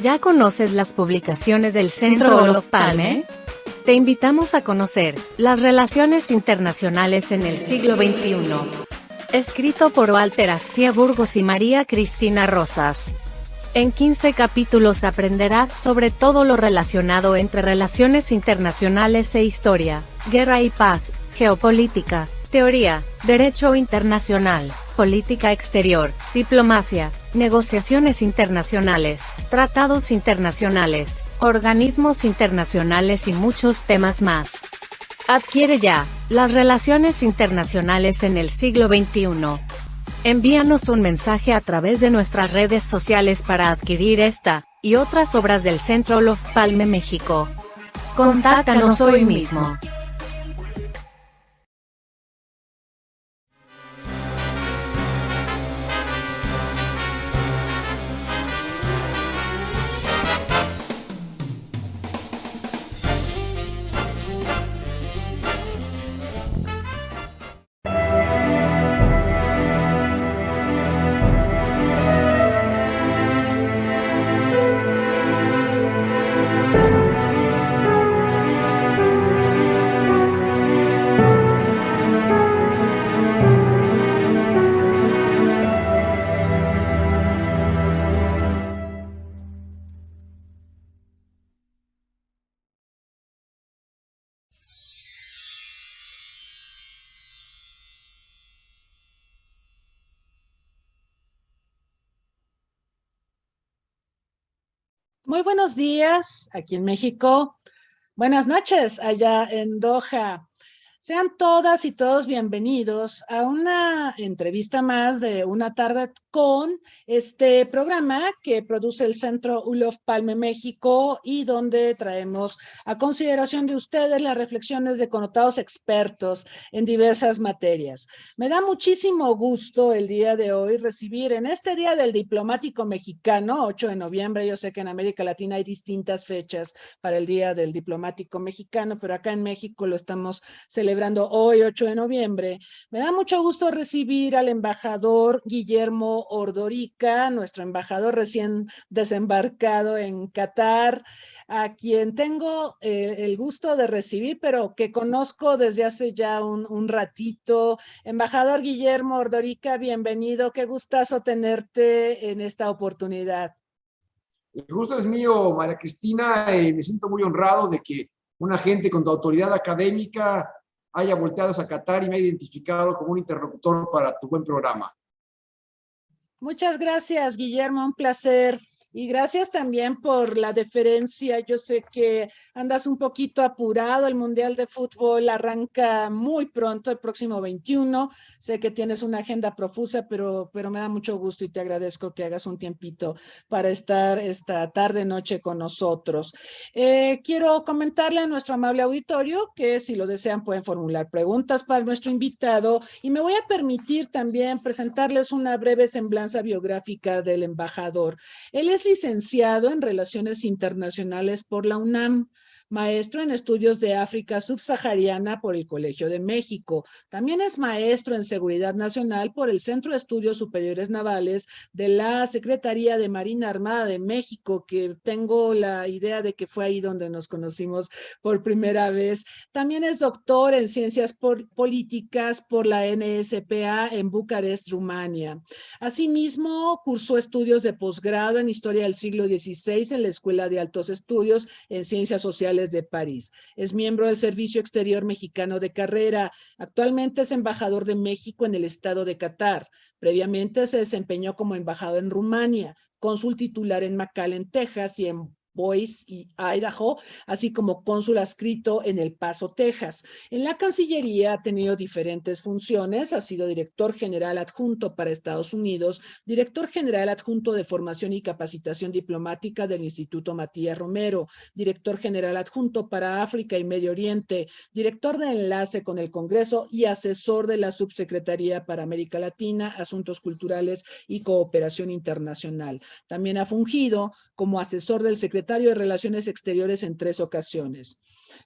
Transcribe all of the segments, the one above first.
¿Ya conoces las publicaciones del Centro Olof Palme? Te invitamos a conocer las relaciones internacionales en el siglo XXI. Escrito por Walter Astia Burgos y María Cristina Rosas. En 15 capítulos aprenderás sobre todo lo relacionado entre relaciones internacionales e historia, guerra y paz, geopolítica, teoría, derecho internacional, política exterior, diplomacia, negociaciones internacionales, tratados internacionales, organismos internacionales y muchos temas más. Adquiere ya las relaciones internacionales en el siglo XXI. Envíanos un mensaje a través de nuestras redes sociales para adquirir esta y otras obras del Centro Olof Palme México. Contáctanos hoy mismo. Muy buenos días aquí en México. Buenas noches allá en Doha. Sean todas y todos bienvenidos a una entrevista más de Una tarde con este programa que produce el Centro Olof Palme México y donde traemos a consideración de ustedes las reflexiones de connotados expertos en diversas materias. Me da muchísimo gusto el día de hoy recibir en este Día del Diplomático Mexicano, 8 de noviembre, yo sé que en América Latina hay distintas fechas para el Día del Diplomático Mexicano, pero acá en México lo estamos celebrando hoy, 8 de noviembre. Me da mucho gusto recibir al embajador Guillermo Ordorica, nuestro embajador recién desembarcado en Qatar, a quien tengo el gusto de recibir, pero que conozco desde hace ya un ratito. Embajador Guillermo Ordorica, bienvenido. Qué gustazo tenerte en esta oportunidad. El gusto es mío, María Cristina, y me siento muy honrado de que una gente con tu autoridad académica haya volteado a Qatar y me ha identificado como un interlocutor para tu buen programa. Muchas gracias, Guillermo, un placer. Y gracias también por la deferencia. Yo sé que andas un poquito apurado. El Mundial de Fútbol arranca muy pronto, el próximo 21. Sé que tienes una agenda profusa, pero me da mucho gusto y te agradezco que hagas un tiempito para estar esta tarde, noche con nosotros. Quiero comentarle a nuestro amable auditorio que si lo desean pueden formular preguntas para nuestro invitado y me voy a permitir también presentarles una breve semblanza biográfica del embajador. Él es licenciado en Relaciones Internacionales por la UNAM, maestro en Estudios de África Subsahariana por el Colegio de México. También es maestro en Seguridad Nacional por el Centro de Estudios Superiores Navales de la Secretaría de Marina Armada de México, que tengo la idea de que fue ahí donde nos conocimos por primera vez. También es doctor en Ciencias Políticas por la NSPA en Bucarest, Rumania. Asimismo, cursó estudios de posgrado en Historia del siglo XVI en la Escuela de Altos Estudios en Ciencias Sociales de París. Es miembro del Servicio Exterior Mexicano de Carrera. Actualmente es embajador de México en el estado de Qatar. Previamente se desempeñó como embajador en Rumania, cónsul titular en McAllen, Texas y en Boise y Idaho, así como cónsul adscrito en El Paso, Texas. En la Cancillería ha tenido diferentes funciones, ha sido director general adjunto para Estados Unidos, director general adjunto de Formación y Capacitación Diplomática del Instituto Matías Romero, director general adjunto para África y Medio Oriente, director de enlace con el Congreso y asesor de la Subsecretaría para América Latina, Asuntos Culturales y Cooperación Internacional. También ha fungido como asesor del secretario secretario de Relaciones Exteriores en 3 ocasiones.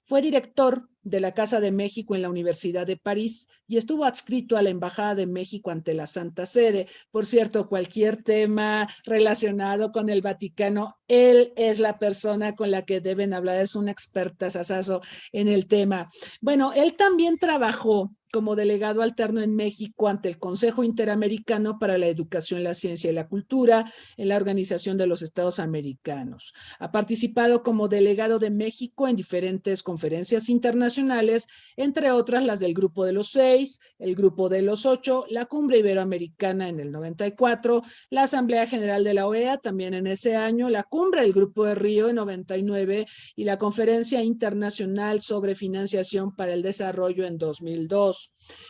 Fue director de la Casa de México en la Universidad de París y estuvo adscrito a la Embajada de México ante la Santa Sede. Por cierto, cualquier tema relacionado con el Vaticano, él es la persona con la que deben hablar, es una experta sasazo en el tema. Bueno, él también trabajó como delegado alterno en México ante el Consejo Interamericano para la Educación, la Ciencia y la Cultura en la Organización de los Estados Americanos. Ha participado como delegado de México en diferentes conferencias internacionales, entre otras las del Grupo de los 6, el Grupo de los 8, la Cumbre Iberoamericana en el 94, la Asamblea General de la OEA también en ese año, la Cumbre del Grupo de Río en 99 y la Conferencia Internacional sobre Financiación para el Desarrollo en 2002.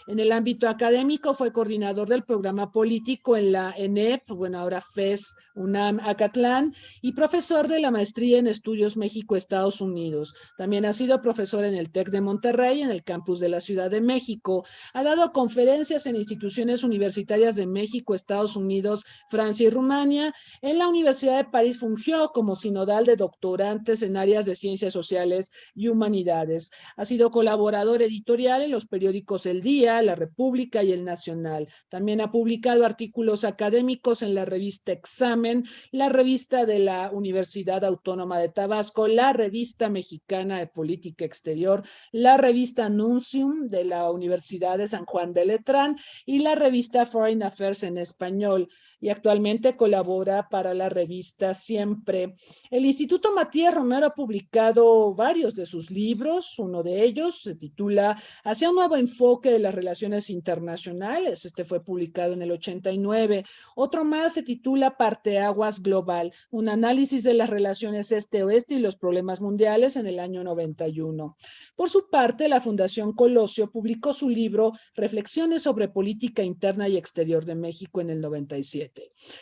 En el ámbito académico fue coordinador del programa político en la ENEP, bueno, ahora FES UNAM Acatlán, y profesor de la maestría en Estudios México-Estados Unidos. También ha sido profesor en el TEC de Monterrey, en el campus de la Ciudad de México. Ha dado conferencias en instituciones universitarias de México, Estados Unidos, Francia y Rumania. En la Universidad de París fungió como sinodal de doctorantes en áreas de ciencias sociales y humanidades. Ha sido colaborador editorial en los periódicos El Día, La República y El Nacional. También ha publicado artículos académicos en la revista Examen, la revista de la Universidad Autónoma de Tabasco, la revista Mexicana de Política Exterior, la revista Nuncium de la Universidad de San Juan de Letrán y la revista Foreign Affairs en español. Y actualmente colabora para la revista Siempre. El Instituto Matías Romero ha publicado varios de sus libros. Uno de ellos se titula Hacia un nuevo enfoque de las relaciones internacionales. Este fue publicado en el 89. Otro más se titula Parteaguas Global, un análisis de las relaciones este-oeste y los problemas mundiales en el año 91. Por su parte, la Fundación Colosio publicó su libro Reflexiones sobre Política Interna y Exterior de México en el 97.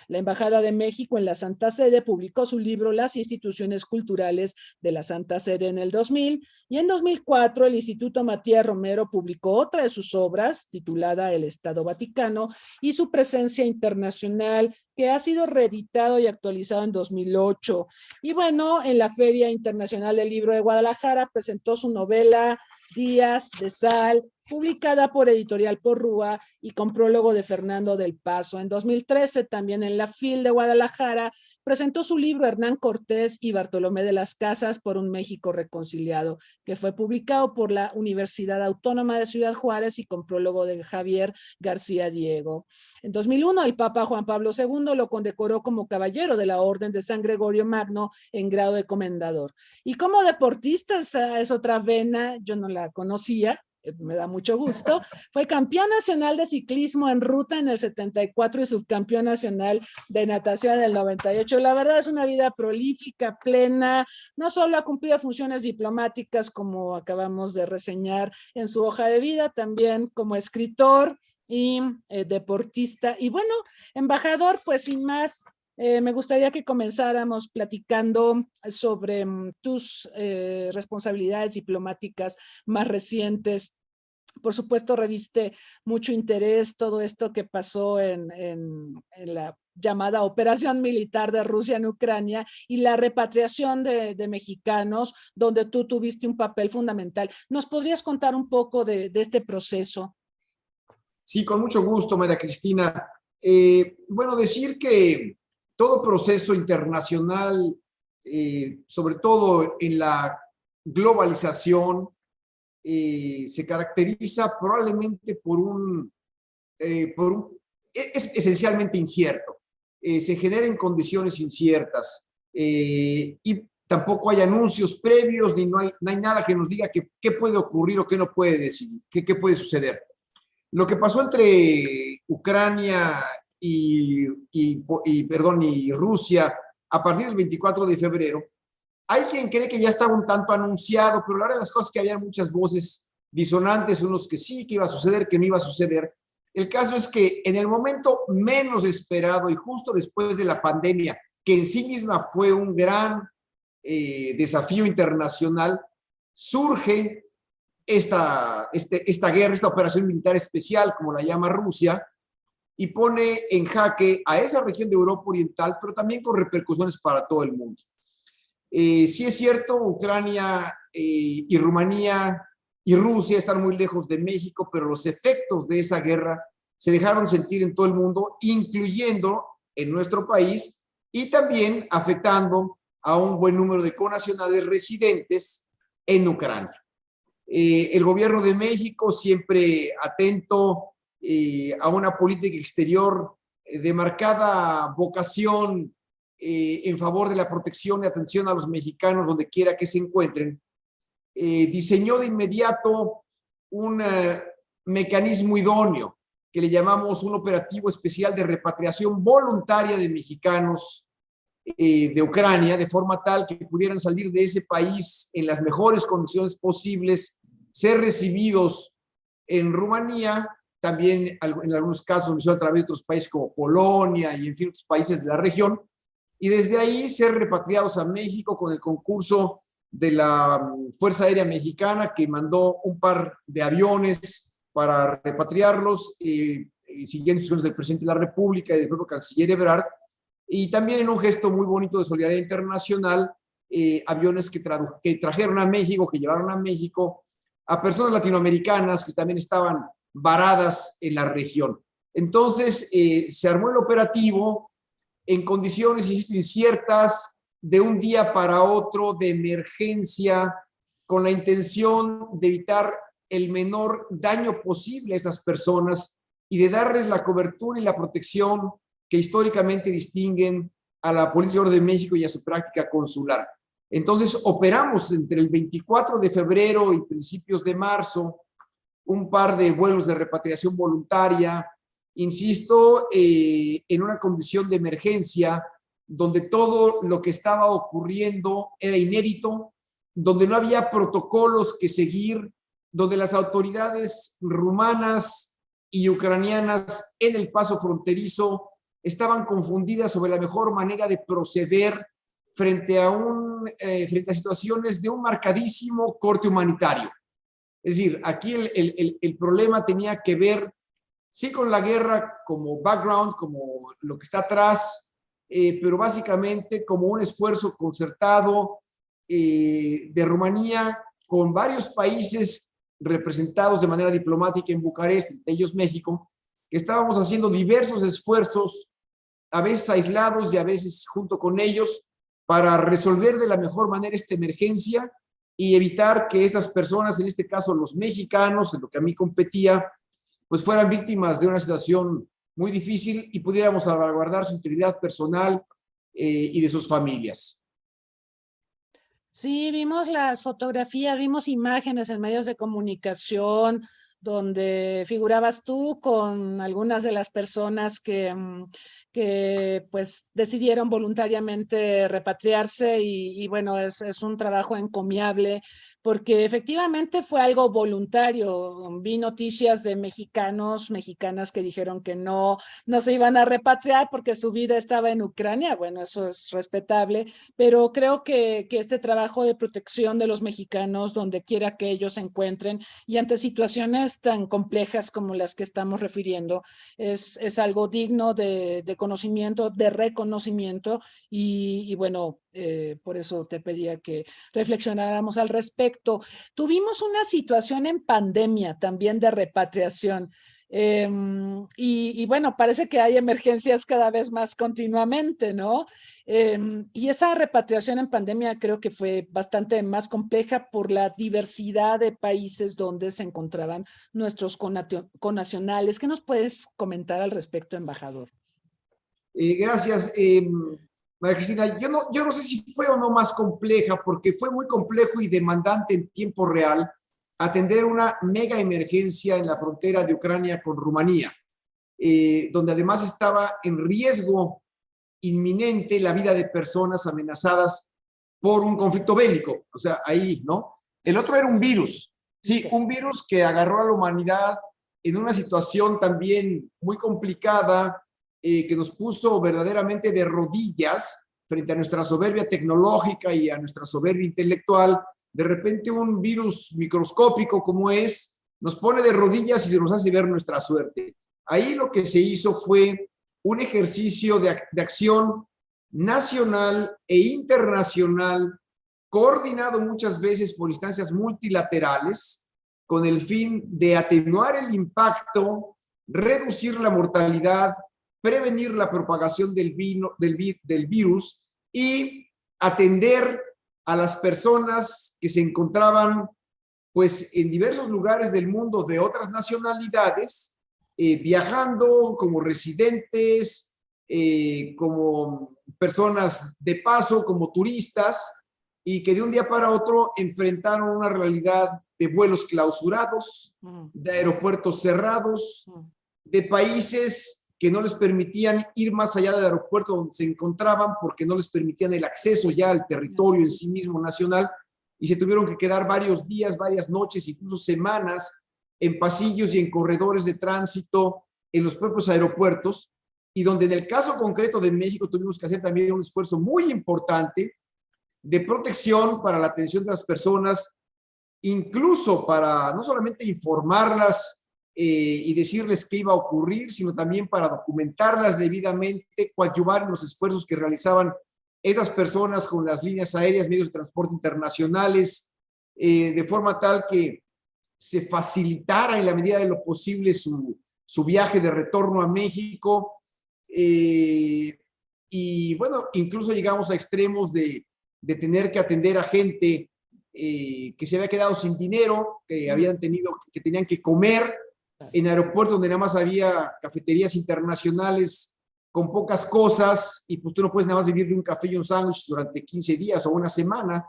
La Embajada de México en la Santa Sede publicó su libro Las instituciones culturales de la Santa Sede en el 2000 y en 2004 el Instituto Matías Romero publicó otra de sus obras titulada El Estado Vaticano y su presencia internacional, que ha sido reeditado y actualizado en 2008. Y bueno, en la Feria Internacional del Libro de Guadalajara presentó su novela Días de Sal, publicada por Editorial Porrúa y con prólogo de Fernando del Paso. En 2013, también en la FIL de Guadalajara, presentó su libro Hernán Cortés y Bartolomé de las Casas por un México reconciliado, que fue publicado por la Universidad Autónoma de Ciudad Juárez y con prólogo de Javier García Diego. En 2001, el Papa Juan Pablo II lo condecoró como caballero de la Orden de San Gregorio Magno en grado de comendador. Y como deportista, esa es otra vena, yo no la conocía, me da mucho gusto. Fue campeón nacional de ciclismo en ruta en el 74 y subcampeón nacional de natación en el 98. La verdad es una vida prolífica, plena. No solo ha cumplido funciones diplomáticas como acabamos de reseñar en su hoja de vida, también como escritor y deportista. Y bueno, embajador, pues sin más, me gustaría que comenzáramos platicando sobre tus responsabilidades diplomáticas más recientes. Por supuesto, reviste mucho interés todo esto que pasó en la llamada operación militar de Rusia en Ucrania y la repatriación de mexicanos, donde tú tuviste un papel fundamental. ¿Nos podrías contar un poco de este proceso? Sí, con mucho gusto, María Cristina. Bueno, decir que todo proceso internacional, sobre todo en la globalización, se caracteriza probablemente es esencialmente incierto. Se genera en condiciones inciertas y tampoco hay anuncios previos ni no hay nada que nos diga qué puede ocurrir o qué no puede decidir, qué puede suceder. Lo que pasó entre Ucrania y Rusia a partir del 24 de febrero, hay quien cree que ya estaba un tanto anunciado, pero la verdad de las cosas es que había muchas voces disonantes, unos que sí, que iba a suceder, que no iba a suceder. El caso es que en el momento menos esperado y justo después de la pandemia, que en sí misma fue un gran desafío internacional, surge esta guerra, esta operación militar especial, como la llama Rusia, y pone en jaque a esa región de Europa Oriental, pero también con repercusiones para todo el mundo. Sí es cierto, Ucrania y Rumanía y Rusia están muy lejos de México, pero los efectos de esa guerra se dejaron sentir en todo el mundo, incluyendo en nuestro país, y también afectando a un buen número de connacionales residentes en Ucrania. El gobierno de México, siempre atento a una política exterior de marcada vocación en favor de la protección y atención a los mexicanos donde quiera que se encuentren, diseñó de inmediato un mecanismo idóneo que le llamamos un operativo especial de repatriación voluntaria de mexicanos de Ucrania, de forma tal que pudieran salir de ese país en las mejores condiciones posibles, ser recibidos en Rumanía, también en algunos casos a través de otros países como Polonia y en fin, otros países de la región, y desde ahí ser repatriados a México con el concurso de la Fuerza Aérea Mexicana, que mandó un par de aviones para repatriarlos, siguiendo instrucciones del presidente de la República y del propio canciller Ebrard, y también en un gesto muy bonito de solidaridad internacional, aviones que trajeron a México, que llevaron a México a personas latinoamericanas que también estaban varadas en la región. Entonces, se armó el operativo en condiciones, insisto, inciertas, de un día para otro, de emergencia, con la intención de evitar el menor daño posible a estas personas y de darles la cobertura y la protección que históricamente distinguen a la Policía de México y a su práctica consular. Entonces, operamos entre el 24 de febrero y principios de marzo un par de vuelos de repatriación voluntaria, insisto, en una condición de emergencia, donde todo lo que estaba ocurriendo era inédito, donde no había protocolos que seguir, donde las autoridades rumanas y ucranianas en el paso fronterizo estaban confundidas sobre la mejor manera de proceder frente a situaciones de un marcadísimo corte humanitario. Es decir, aquí el problema tenía que ver, sí, con la guerra como background, como lo que está atrás, pero básicamente como un esfuerzo concertado de Rumanía con varios países representados de manera diplomática en Bucarest, entre ellos México, que estábamos haciendo diversos esfuerzos, a veces aislados y a veces junto con ellos, para resolver de la mejor manera esta emergencia y evitar que estas personas, en este caso los mexicanos, en lo que a mí competía, pues fueran víctimas de una situación muy difícil y pudiéramos salvaguardar su integridad personal y de sus familias. Sí, vimos las fotografías, vimos imágenes en medios de comunicación donde figurabas tú con algunas de las personas que pues decidieron voluntariamente repatriarse y bueno, es un trabajo encomiable porque efectivamente fue algo voluntario. Vi noticias de mexicanos, mexicanas que dijeron que no se iban a repatriar porque su vida estaba en Ucrania. Bueno, eso es respetable, pero creo que este trabajo de protección de los mexicanos donde quiera que ellos se encuentren y ante situaciones tan complejas como las que estamos refiriendo es algo digno de conocimiento, de reconocimiento y bueno, por eso te pedía que reflexionáramos al respecto. Tuvimos una situación en pandemia también de repatriación. Y bueno, parece que hay emergencias cada vez más continuamente, ¿no? Y esa repatriación en pandemia creo que fue bastante más compleja por la diversidad de países donde se encontraban nuestros connacionales. ¿Qué nos puedes comentar al respecto, embajador? Gracias, María Cristina. Yo no sé si fue o no más compleja, porque fue muy complejo y demandante en tiempo real atender una mega emergencia en la frontera de Ucrania con Rumanía, donde además estaba en riesgo inminente la vida de personas amenazadas por un conflicto bélico. O sea, ahí, ¿no? El otro era un virus, sí, un virus que agarró a la humanidad en una situación también muy complicada, que nos puso verdaderamente de rodillas frente a nuestra soberbia tecnológica y a nuestra soberbia intelectual. De repente un virus microscópico como nos pone de rodillas y se nos hace ver nuestra suerte. Ahí lo que se hizo fue un ejercicio de acción nacional e internacional coordinado muchas veces por instancias multilaterales, con el fin de atenuar el impacto, reducir la mortalidad, prevenir la propagación del virus y atender a las personas que se encontraban pues en diversos lugares del mundo de otras nacionalidades, viajando como residentes, como personas de paso, como turistas, y que de un día para otro enfrentaron una realidad de vuelos clausurados, de aeropuertos cerrados, de países que no les permitían ir más allá del aeropuerto donde se encontraban porque no les permitían el acceso ya al territorio en sí mismo nacional, y se tuvieron que quedar varios días, varias noches, incluso semanas en pasillos y en corredores de tránsito en los propios aeropuertos, y donde en el caso concreto de México tuvimos que hacer también un esfuerzo muy importante de protección para la atención de las personas, incluso para no solamente informarlas y decirles qué iba a ocurrir, sino también para documentarlas debidamente, coadyuvar en los esfuerzos que realizaban estas personas con las líneas aéreas, medios de transporte internacionales, de forma tal que se facilitara en la medida de lo posible su viaje de retorno a México. Y bueno, incluso llegamos a extremos de tener que atender a gente que se había quedado sin dinero, que tenían que comer en aeropuertos donde nada más había cafeterías internacionales con pocas cosas, y pues tú no puedes nada más vivir de un café y un sándwich durante 15 días o una semana.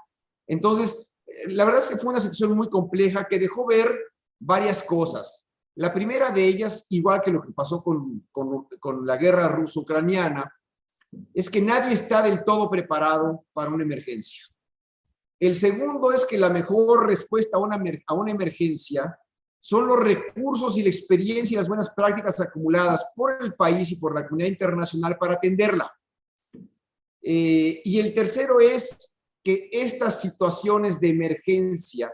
Entonces, la verdad es que fue una situación muy compleja que dejó ver varias cosas. La primera de ellas, igual que lo que pasó con la guerra ruso-ucraniana, es que nadie está del todo preparado para una emergencia. El segundo es que la mejor respuesta a una emergencia son los recursos y la experiencia y las buenas prácticas acumuladas por el país y por la comunidad internacional para atenderla. Y el tercero es que estas situaciones de emergencia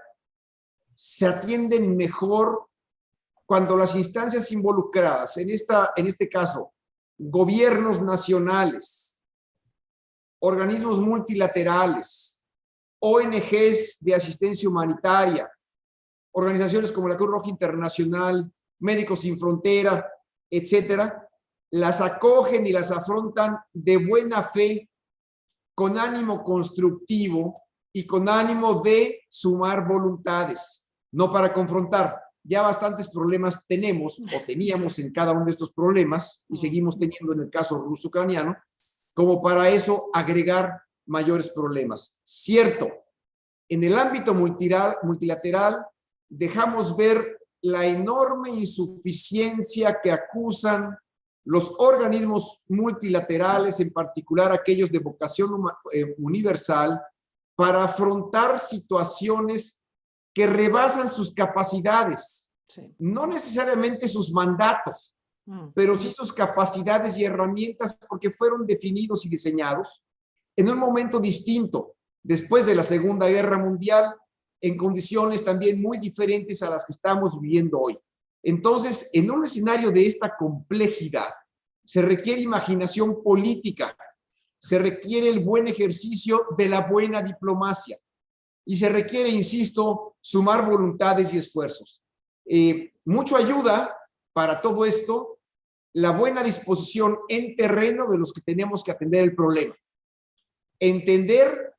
se atienden mejor cuando las instancias involucradas, en este caso, gobiernos nacionales, organismos multilaterales, ONGs de asistencia humanitaria, organizaciones como la Cruz Roja Internacional, Médicos Sin Frontera, etcétera, las acogen y las afrontan de buena fe, con ánimo constructivo y con ánimo de sumar voluntades, no para confrontar. Ya bastantes problemas tenemos o teníamos en cada uno de estos problemas, y seguimos teniendo en el caso ruso-ucraniano, como para eso agregar mayores problemas. Cierto, en el ámbito multilateral dejamos ver la enorme insuficiencia que acusan los organismos multilaterales, en particular aquellos de vocación universal, para afrontar situaciones que rebasan sus capacidades, no necesariamente sus mandatos, pero sí sus capacidades y herramientas, porque fueron definidos y diseñados en un momento distinto, después de la Segunda Guerra Mundial, en condiciones también muy diferentes a las que estamos viviendo hoy. Entonces, en un escenario de esta complejidad, se requiere imaginación política, se requiere el buen ejercicio de la buena diplomacia, y se requiere, insisto, sumar voluntades y esfuerzos. Mucho ayuda para todo esto la buena disposición en terreno de los que tenemos que atender el problema. Entender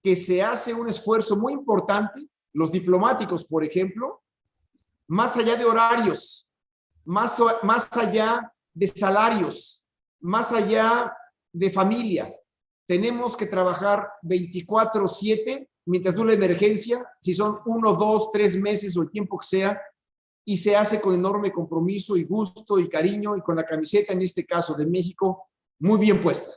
que se hace un esfuerzo muy importante, los diplomáticos, por ejemplo, más allá de horarios, más allá de salarios, más allá de familia. Tenemos que trabajar 24/7 mientras dure la emergencia, si son 1, 2, 3 meses o el tiempo que sea, y se hace con enorme compromiso y gusto y cariño, y con la camiseta, en este caso de México, muy bien puesta.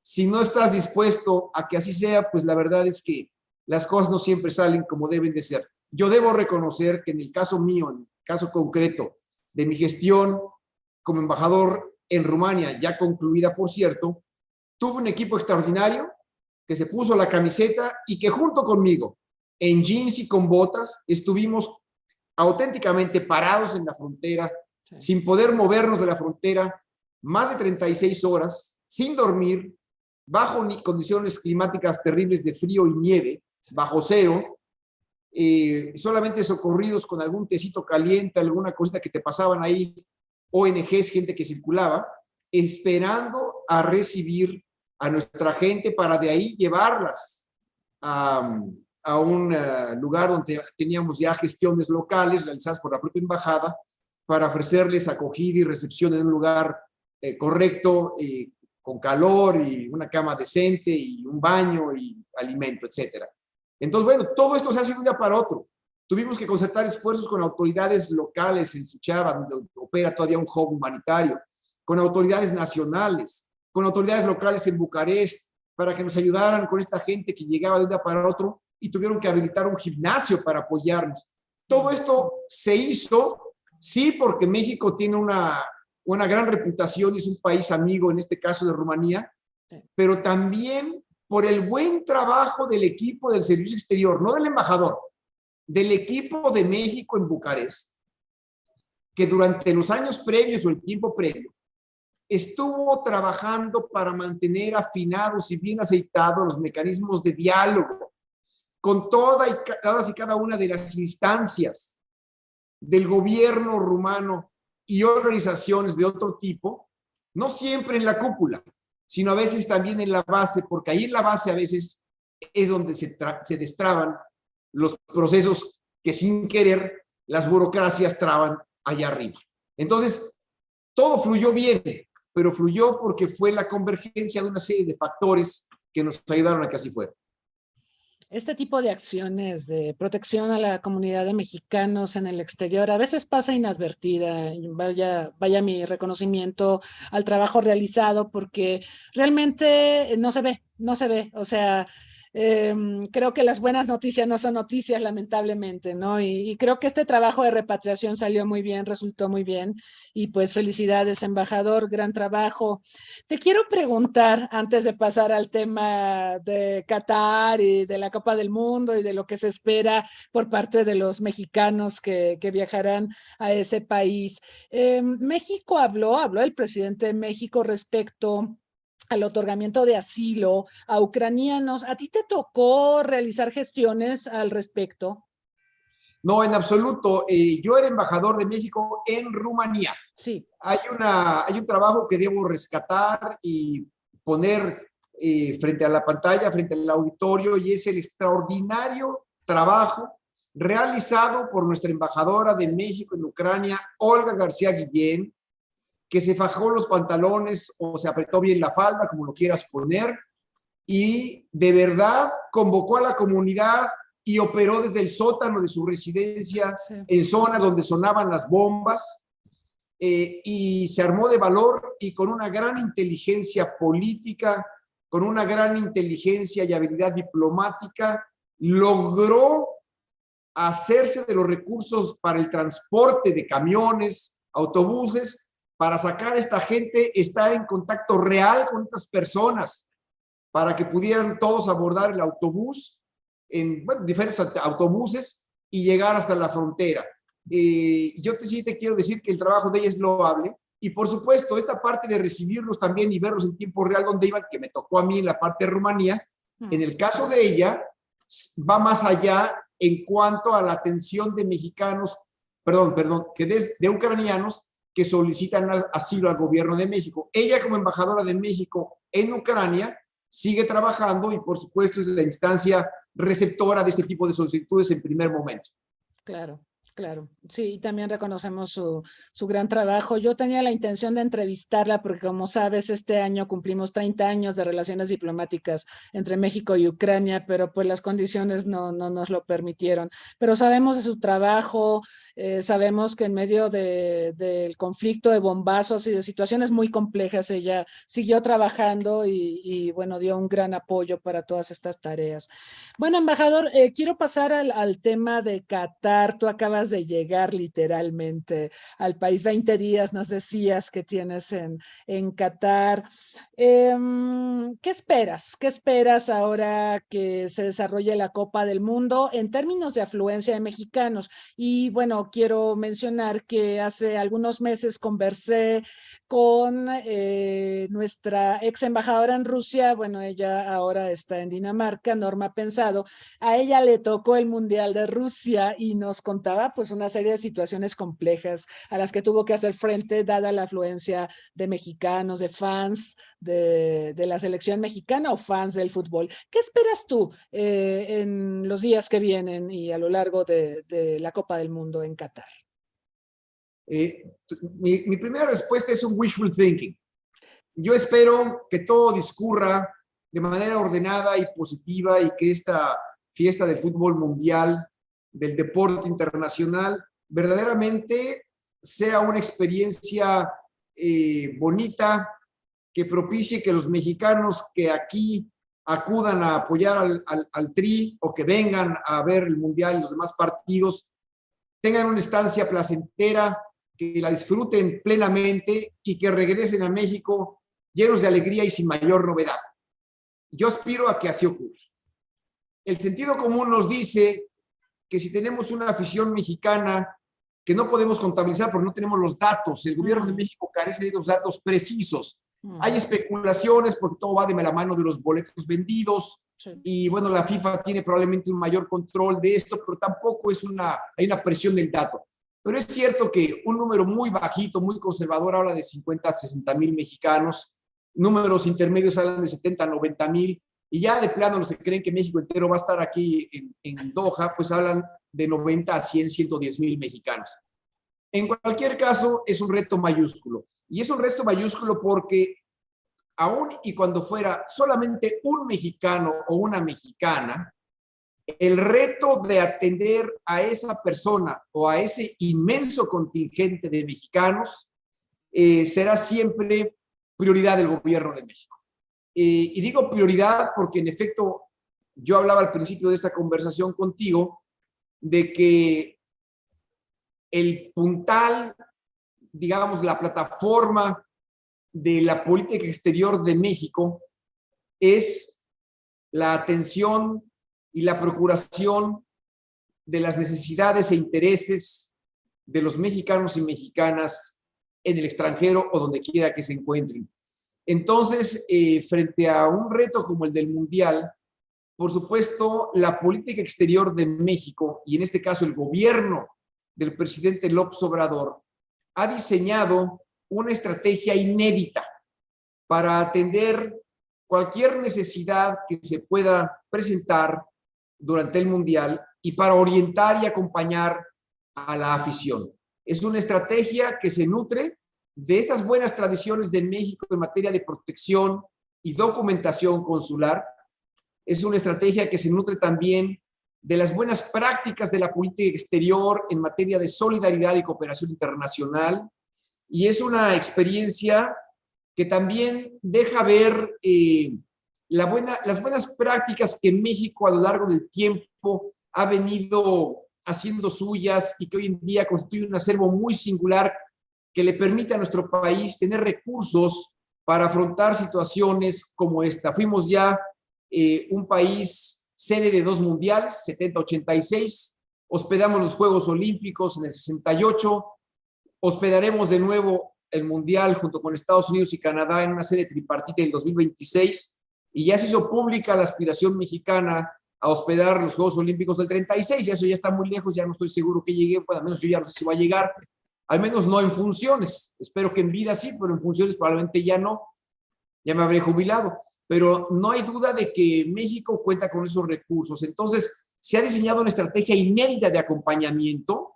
Si no estás dispuesto a que así sea, pues la verdad es que las cosas no siempre salen como deben de ser. Yo debo reconocer que en el caso mío, en el caso concreto de mi gestión como embajador en Rumania, ya concluida por cierto, tuve un equipo extraordinario que se puso la camiseta y que junto conmigo, en jeans y con botas, estuvimos auténticamente parados en la frontera, sin poder movernos de la frontera, más de 36 horas, sin dormir, bajo condiciones climáticas terribles de frío y nieve, bajo cero, solamente socorridos con algún tecito caliente, alguna cosita que te pasaban ahí, ONGs, gente que circulaba, esperando a recibir a nuestra gente para de ahí llevarlas a un lugar donde teníamos ya gestiones locales realizadas por la propia embajada para ofrecerles acogida y recepción en un lugar correcto, con calor y una cama decente y un baño y alimento, etcétera. Entonces, bueno, todo esto se hace de un día para otro. Tuvimos que concertar esfuerzos con autoridades locales en Suchava, donde opera todavía un hub humanitario, con autoridades nacionales, con autoridades locales en Bucarest, para que nos ayudaran con esta gente que llegaba de un día para otro y tuvieron que habilitar un gimnasio para apoyarnos. Todo esto se hizo, sí, porque México tiene una gran reputación y es un país amigo, en este caso de Rumanía, pero también por el buen trabajo del equipo del Servicio Exterior, no del embajador, del equipo de México en Bucarest, que durante los años previos o el tiempo previo estuvo trabajando para mantener afinados y bien aceitados los mecanismos de diálogo con todas y cada una de las instancias del gobierno rumano y organizaciones de otro tipo, no siempre en la cúpula, sino a veces también en la base, porque ahí en la base a veces es donde se destraban los procesos que sin querer las burocracias traban allá arriba. Entonces, todo fluyó bien, pero fluyó porque fue la convergencia de una serie de factores que nos ayudaron a que así fuera. Este tipo de acciones de protección a la comunidad de mexicanos en el exterior a veces pasa inadvertida. Vaya mi reconocimiento al trabajo realizado porque realmente no se ve. O sea, creo que las buenas noticias no son noticias, lamentablemente, ¿no? Y creo que este trabajo de repatriación salió muy bien, resultó muy bien. Y pues felicidades, embajador, gran trabajo. Te quiero preguntar, antes de pasar al tema de Qatar y de la Copa del Mundo y de lo que se espera por parte de los mexicanos que viajarán a ese país. México habló el presidente de México respecto al otorgamiento de asilo a ucranianos. ¿A ti te tocó realizar gestiones al respecto? No, en absoluto. Yo era embajador de México en Rumanía. Sí. Hay un trabajo que debo rescatar y poner frente a la pantalla, frente al auditorio, y es el extraordinario trabajo realizado por nuestra embajadora de México en Ucrania, Olga García Guillén, que se fajó los pantalones o se apretó bien la falda, como lo quieras poner, y de verdad convocó a la comunidad y operó desde el sótano de su residencia, sí, en zonas donde sonaban las bombas, y se armó de valor y con una gran inteligencia política, con una gran inteligencia y habilidad diplomática, logró hacerse de los recursos para el transporte de camiones, autobuses, para sacar a esta gente, estar en contacto real con estas personas, para que pudieran todos abordar el autobús, en diferentes autobuses, y llegar hasta la frontera. Sí te quiero decir que el trabajo de ella es loable, y por supuesto, esta parte de recibirlos también y verlos en tiempo real donde iban, que me tocó a mí en la parte de Rumanía, en el caso de ella, va más allá en cuanto a la atención de mexicanos, de ucranianos que solicitan asilo al gobierno de México. Ella, como embajadora de México en Ucrania, sigue trabajando y por supuesto es la instancia receptora de este tipo de solicitudes en primer momento. Claro. Claro, sí, y también reconocemos su gran trabajo. Yo tenía la intención de entrevistarla porque, como sabes, este año cumplimos 30 años de relaciones diplomáticas entre México y Ucrania, pero pues las condiciones no nos lo permitieron. Pero sabemos de su trabajo, sabemos que en medio del conflicto, de bombazos y de situaciones muy complejas, ella siguió trabajando y bueno, dio un gran apoyo para todas estas tareas. Bueno, embajador, quiero pasar al tema de Qatar. Tú acabas acabas de llegar literalmente al país. 20 días nos decías que tienes en Qatar. ¿Qué esperas? ¿Qué esperas ahora que se desarrolle la Copa del Mundo en términos de afluencia de mexicanos? Y bueno, quiero mencionar que hace algunos meses conversé con nuestra ex embajadora en Rusia. Bueno, ella ahora está en Dinamarca, Norma Pensado. A ella le tocó el Mundial de Rusia y nos contaba pues una serie de situaciones complejas a las que tuvo que hacer frente dada la afluencia de mexicanos, de fans de la selección mexicana o fans del fútbol. ¿Qué esperas tú en los días que vienen y a lo largo de la Copa del Mundo en Qatar? Mi primera respuesta es un wishful thinking. Yo espero que todo discurra de manera ordenada y positiva y que esta fiesta del fútbol mundial, del deporte internacional, verdaderamente sea una experiencia bonita, que propicie que los mexicanos que aquí acudan a apoyar al Tri o que vengan a ver el mundial y los demás partidos tengan una estancia placentera, que la disfruten plenamente y que regresen a México llenos de alegría y sin mayor novedad. Yo aspiro a que así ocurra. El sentido común nos dice que si tenemos una afición mexicana que no podemos contabilizar porque no tenemos los datos, el gobierno de México carece de los datos precisos. Hay especulaciones porque todo va de la mano de los boletos vendidos. Sí. Y bueno, la FIFA tiene probablemente un mayor control de esto, pero tampoco hay una presión del dato. Pero es cierto que un número muy bajito, muy conservador, habla de 50 a 60 mil mexicanos, números intermedios hablan de 70 a 90 mil, y ya de plano los que creen que México entero va a estar aquí en Doha, pues hablan de 90 a 100, 110 mil mexicanos. En cualquier caso, es un reto mayúsculo. Y es un reto mayúsculo porque aún y cuando fuera solamente un mexicano o una mexicana, el reto de atender a esa persona o a ese inmenso contingente de mexicanos será siempre prioridad del gobierno de México. Y digo prioridad porque en efecto yo hablaba al principio de esta conversación contigo de que el puntal, digamos, la plataforma de la política exterior de México es la atención y la procuración de las necesidades e intereses de los mexicanos y mexicanas en el extranjero o donde quiera que se encuentren. Entonces, frente a un reto como el del Mundial, por supuesto, la política exterior de México, y en este caso el gobierno del presidente López Obrador, ha diseñado una estrategia inédita para atender cualquier necesidad que se pueda presentar durante el Mundial y para orientar y acompañar a la afición. Es una estrategia que se nutre de estas buenas tradiciones de México en materia de protección y documentación consular. Es una estrategia que se nutre también de las buenas prácticas de la política exterior en materia de solidaridad y cooperación internacional. Y es una experiencia que también deja ver las buenas prácticas que México a lo largo del tiempo ha venido haciendo suyas y que hoy en día constituye un acervo muy singular que le permite a nuestro país tener recursos para afrontar situaciones como esta. Fuimos ya un país sede de 2 mundiales, 70-86, hospedamos los Juegos Olímpicos en el 68, hospedaremos de nuevo el Mundial junto con Estados Unidos y Canadá en una sede tripartita en el 2026, y ya se hizo pública la aspiración mexicana a hospedar los Juegos Olímpicos del 36, y eso ya está muy lejos, ya no estoy seguro que llegue, pues al menos yo ya no sé si va a llegar, al menos no en funciones, espero que en vida sí, pero en funciones probablemente ya no, ya me habré jubilado, pero no hay duda de que México cuenta con esos recursos. Entonces se ha diseñado una estrategia inédita de acompañamiento.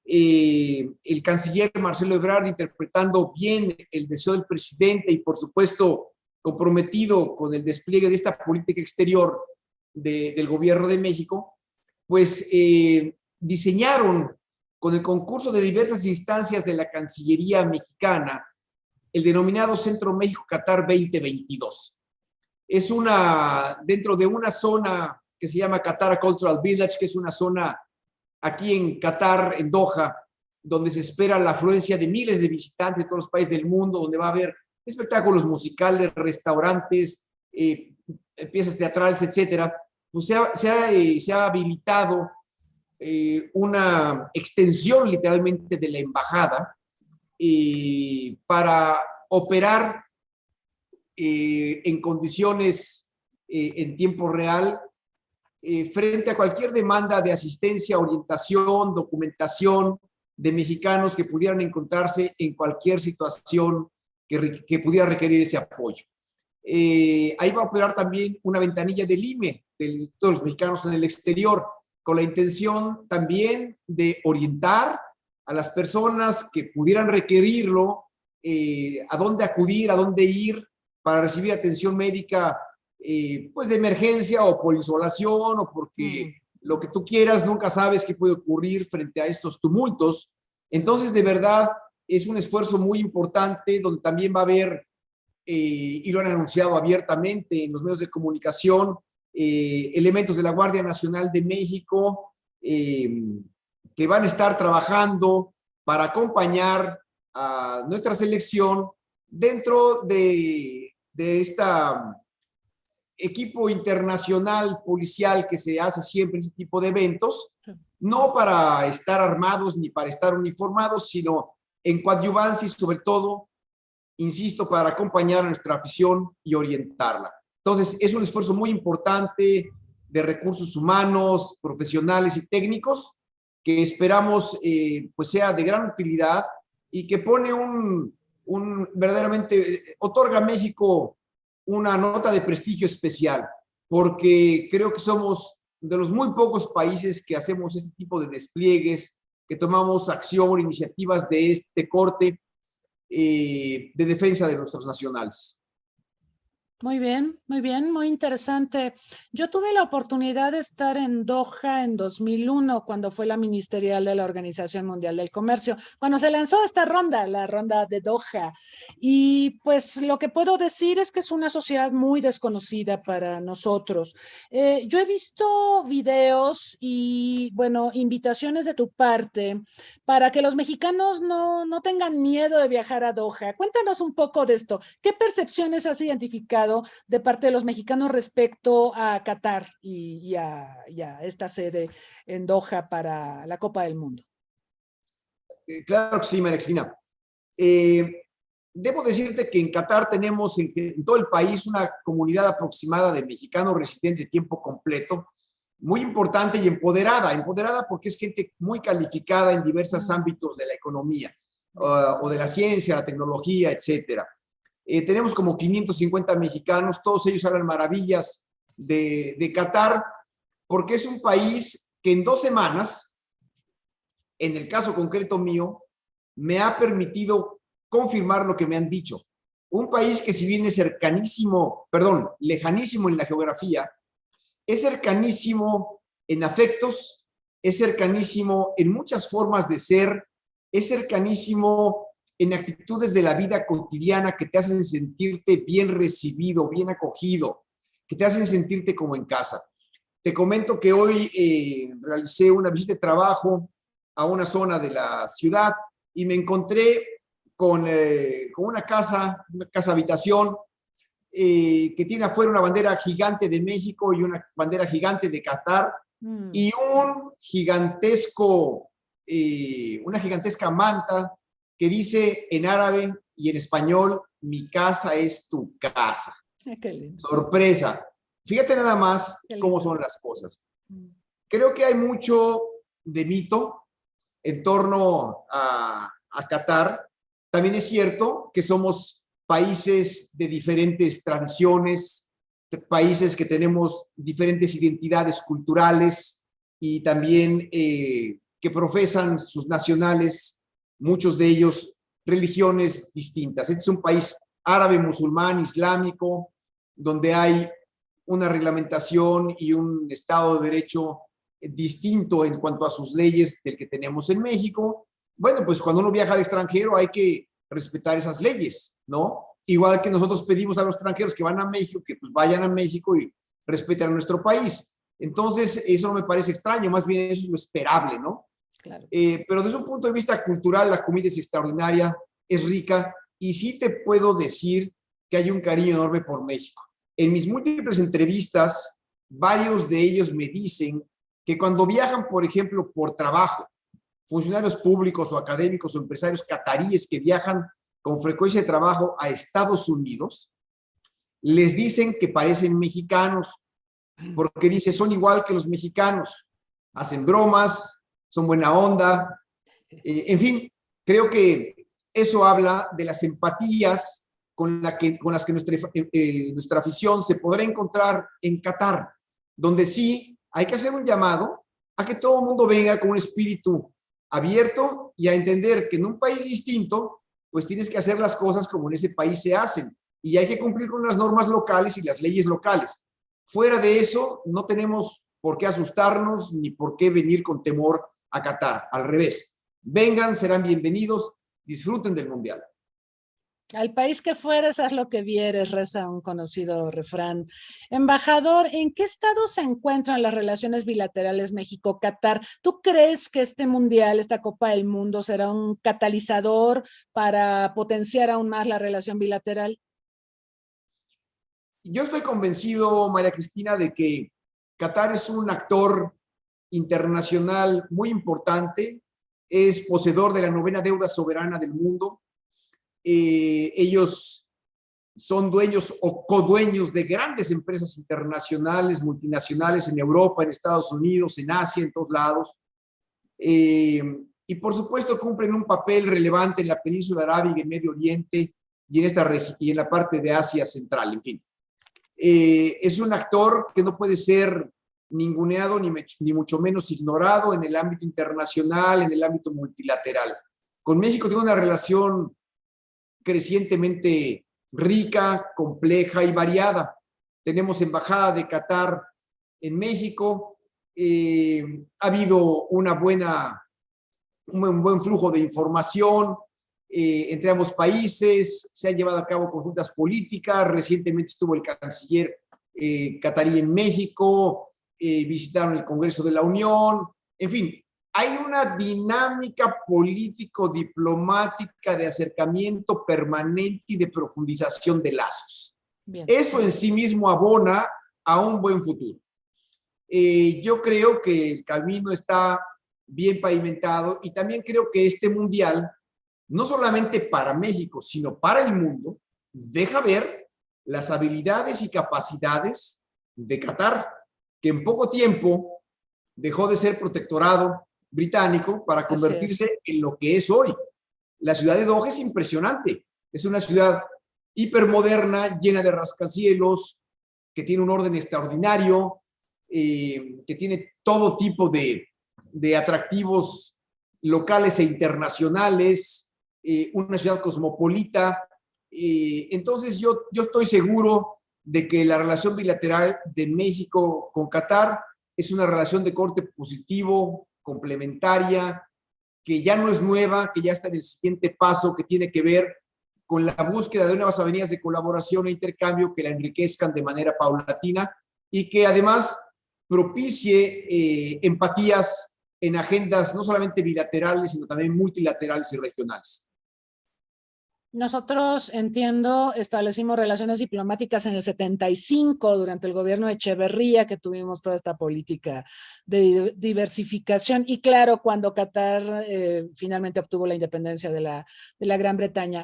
El canciller Marcelo Ebrard, interpretando bien el deseo del presidente y por supuesto comprometido con el despliegue de esta política exterior del gobierno de México, pues diseñaron con el concurso de diversas instancias de la Cancillería mexicana el denominado Centro México Qatar 2022. Es dentro de una zona que se llama Qatar Cultural Village, que es una zona aquí en Qatar, en Doha, donde se espera la afluencia de miles de visitantes de todos los países del mundo, donde va a haber espectáculos musicales, restaurantes, piezas teatrales, etcétera, pues se ha habilitado una extensión literalmente de la embajada para operar en condiciones en tiempo real frente a cualquier demanda de asistencia, orientación, documentación de mexicanos que pudieran encontrarse en cualquier situación que pudiera requerir ese apoyo. Ahí va a operar también una ventanilla del IME, de todos los mexicanos en el exterior, con la intención también de orientar a las personas que pudieran requerirlo, a dónde acudir, a dónde ir para recibir atención médica, pues de emergencia o por insolación o porque lo que tú quieras, nunca sabes qué puede ocurrir frente a estos tumultos. Entonces, de verdad, es un esfuerzo muy importante donde también va a haber, y lo han anunciado abiertamente en los medios de comunicación, elementos de la Guardia Nacional de México que van a estar trabajando para acompañar a nuestra selección dentro de esta equipo internacional policial que se hace siempre en este tipo de eventos, no para estar armados ni para estar uniformados, sino en coadyuvancia y sobre todo, insisto, para acompañar a nuestra afición y orientarla. Entonces, es un esfuerzo muy importante de recursos humanos, profesionales y técnicos que esperamos pues sea de gran utilidad y que pone verdaderamente, otorga a México una nota de prestigio especial, porque creo que somos de los muy pocos países que hacemos este tipo de despliegues, que tomamos acción, iniciativas de este corte de defensa de nuestros nacionales. Muy bien, muy interesante. Yo tuve la oportunidad de estar en Doha en 2001, cuando fue la ministerial de la Organización Mundial del Comercio, cuando se lanzó esta ronda, la ronda de Doha. Y pues lo que puedo decir es que es una sociedad muy desconocida para nosotros. Yo he visto videos y, bueno, invitaciones de tu parte para que los mexicanos no tengan miedo de viajar a Doha. Cuéntanos un poco de esto. ¿Qué percepciones has identificado de parte de los mexicanos respecto a Qatar y a esta sede en Doha para la Copa del Mundo? Claro que sí, María Cristina. Debo decirte que en Qatar tenemos en todo el país una comunidad aproximada de mexicanos residentes de tiempo completo, muy importante y empoderada porque es gente muy calificada en diversos ámbitos de la economía o de la ciencia, la tecnología, etcétera. Tenemos como 550 mexicanos, todos ellos hablan maravillas de Qatar, porque es un país que en 2 semanas, en el caso concreto mío, me ha permitido confirmar lo que me han dicho. Un país que si bien es lejanísimo en la geografía, es cercanísimo en afectos, es cercanísimo en muchas formas de ser, es cercanísimo en actitudes de la vida cotidiana que te hacen sentirte bien recibido, bien acogido, que te hacen sentirte como en casa. Te comento que hoy realicé una visita de trabajo a una zona de la ciudad y me encontré con una casa habitación que tiene afuera una bandera gigante de México y una bandera gigante de Qatar y una gigantesca manta que dice en árabe y en español, mi casa es tu casa. Qué lindo. Sorpresa. Fíjate nada más cómo son las cosas. Creo que hay mucho de mito en torno a Qatar. También es cierto que somos países de diferentes tradiciones, países que tenemos diferentes identidades culturales y también que profesan sus nacionales, muchos de ellos, religiones distintas. Este es un país árabe, musulmán, islámico, donde hay una reglamentación y un Estado de Derecho distinto en cuanto a sus leyes del que tenemos en México. Bueno, pues cuando uno viaja al extranjero hay que respetar esas leyes, ¿no? Igual que nosotros pedimos a los extranjeros que van a México, que pues vayan a México y respeten a nuestro país. Entonces, eso no me parece extraño, más bien eso es lo esperable, ¿no? Claro. Pero desde un punto de vista cultural, la comida es extraordinaria, es rica, y sí te puedo decir que hay un cariño enorme por México. En mis múltiples entrevistas, varios de ellos me dicen que cuando viajan, por ejemplo, por trabajo, funcionarios públicos o académicos o empresarios cataríes que viajan con frecuencia de trabajo a Estados Unidos, les dicen que parecen mexicanos, porque dice, son igual que los mexicanos, hacen bromas, son buena onda, en fin, creo que eso habla de las empatías con las que nuestra afición se podrá encontrar en Qatar, donde sí hay que hacer un llamado a que todo el mundo venga con un espíritu abierto y a entender que en un país distinto, pues tienes que hacer las cosas como en ese país se hacen y hay que cumplir con las normas locales y las leyes locales. Fuera de eso, no tenemos por qué asustarnos ni por qué venir con temor a Qatar. Al revés, vengan, serán bienvenidos, disfruten del Mundial. Al país que fueres, haz lo que vieres, reza un conocido refrán. Embajador, ¿en qué estado se encuentran las relaciones bilaterales México-Qatar? ¿Tú crees que este mundial, esta Copa del Mundo, será un catalizador para potenciar aún más la relación bilateral? Yo estoy convencido, María Cristina, de que Qatar es un actor internacional muy importante, es poseedor de la 9ª deuda soberana del mundo. Ellos son dueños o codueños de grandes empresas internacionales, multinacionales en Europa, en Estados Unidos, en Asia, en todos lados. Y por supuesto cumplen un papel relevante en la península arábiga, en Medio Oriente y en la parte de Asia Central, en fin. Es un actor que no puede ser ninguneado ni mucho menos ignorado en el ámbito internacional, en el ámbito multilateral. Con México tengo una relación crecientemente rica, compleja y variada. Tenemos embajada de Qatar en México, ha habido un buen flujo de información entre ambos países, se han llevado a cabo consultas políticas, recientemente estuvo el canciller catarí en México, visitaron el Congreso de la Unión, en fin, hay una dinámica político-diplomática de acercamiento permanente y de profundización de lazos. Bien. Eso en sí mismo abona a un buen futuro. Yo creo que el camino está bien pavimentado y también creo que este mundial, no solamente para México, sino para el mundo, deja ver las habilidades y capacidades de Qatar, que en poco tiempo dejó de ser protectorado británico para convertirse en lo que es hoy. La ciudad de Doha es impresionante. Es una ciudad hipermoderna, llena de rascacielos, que tiene un orden extraordinario, que tiene todo tipo de atractivos locales e internacionales, una ciudad cosmopolita. Entonces yo estoy seguro de que la relación bilateral de México con Qatar es una relación de corte positivo, complementaria, que ya no es nueva, que ya está en el siguiente paso, que tiene que ver con la búsqueda de nuevas avenidas de colaboración e intercambio que la enriquezcan de manera paulatina y que además propicie empatías en agendas no solamente bilaterales, sino también multilaterales y regionales. Nosotros, entiendo, establecimos relaciones diplomáticas en el 75 durante el gobierno de Echeverría, que tuvimos toda esta política de diversificación y claro, cuando Qatar finalmente obtuvo la independencia de la Gran Bretaña.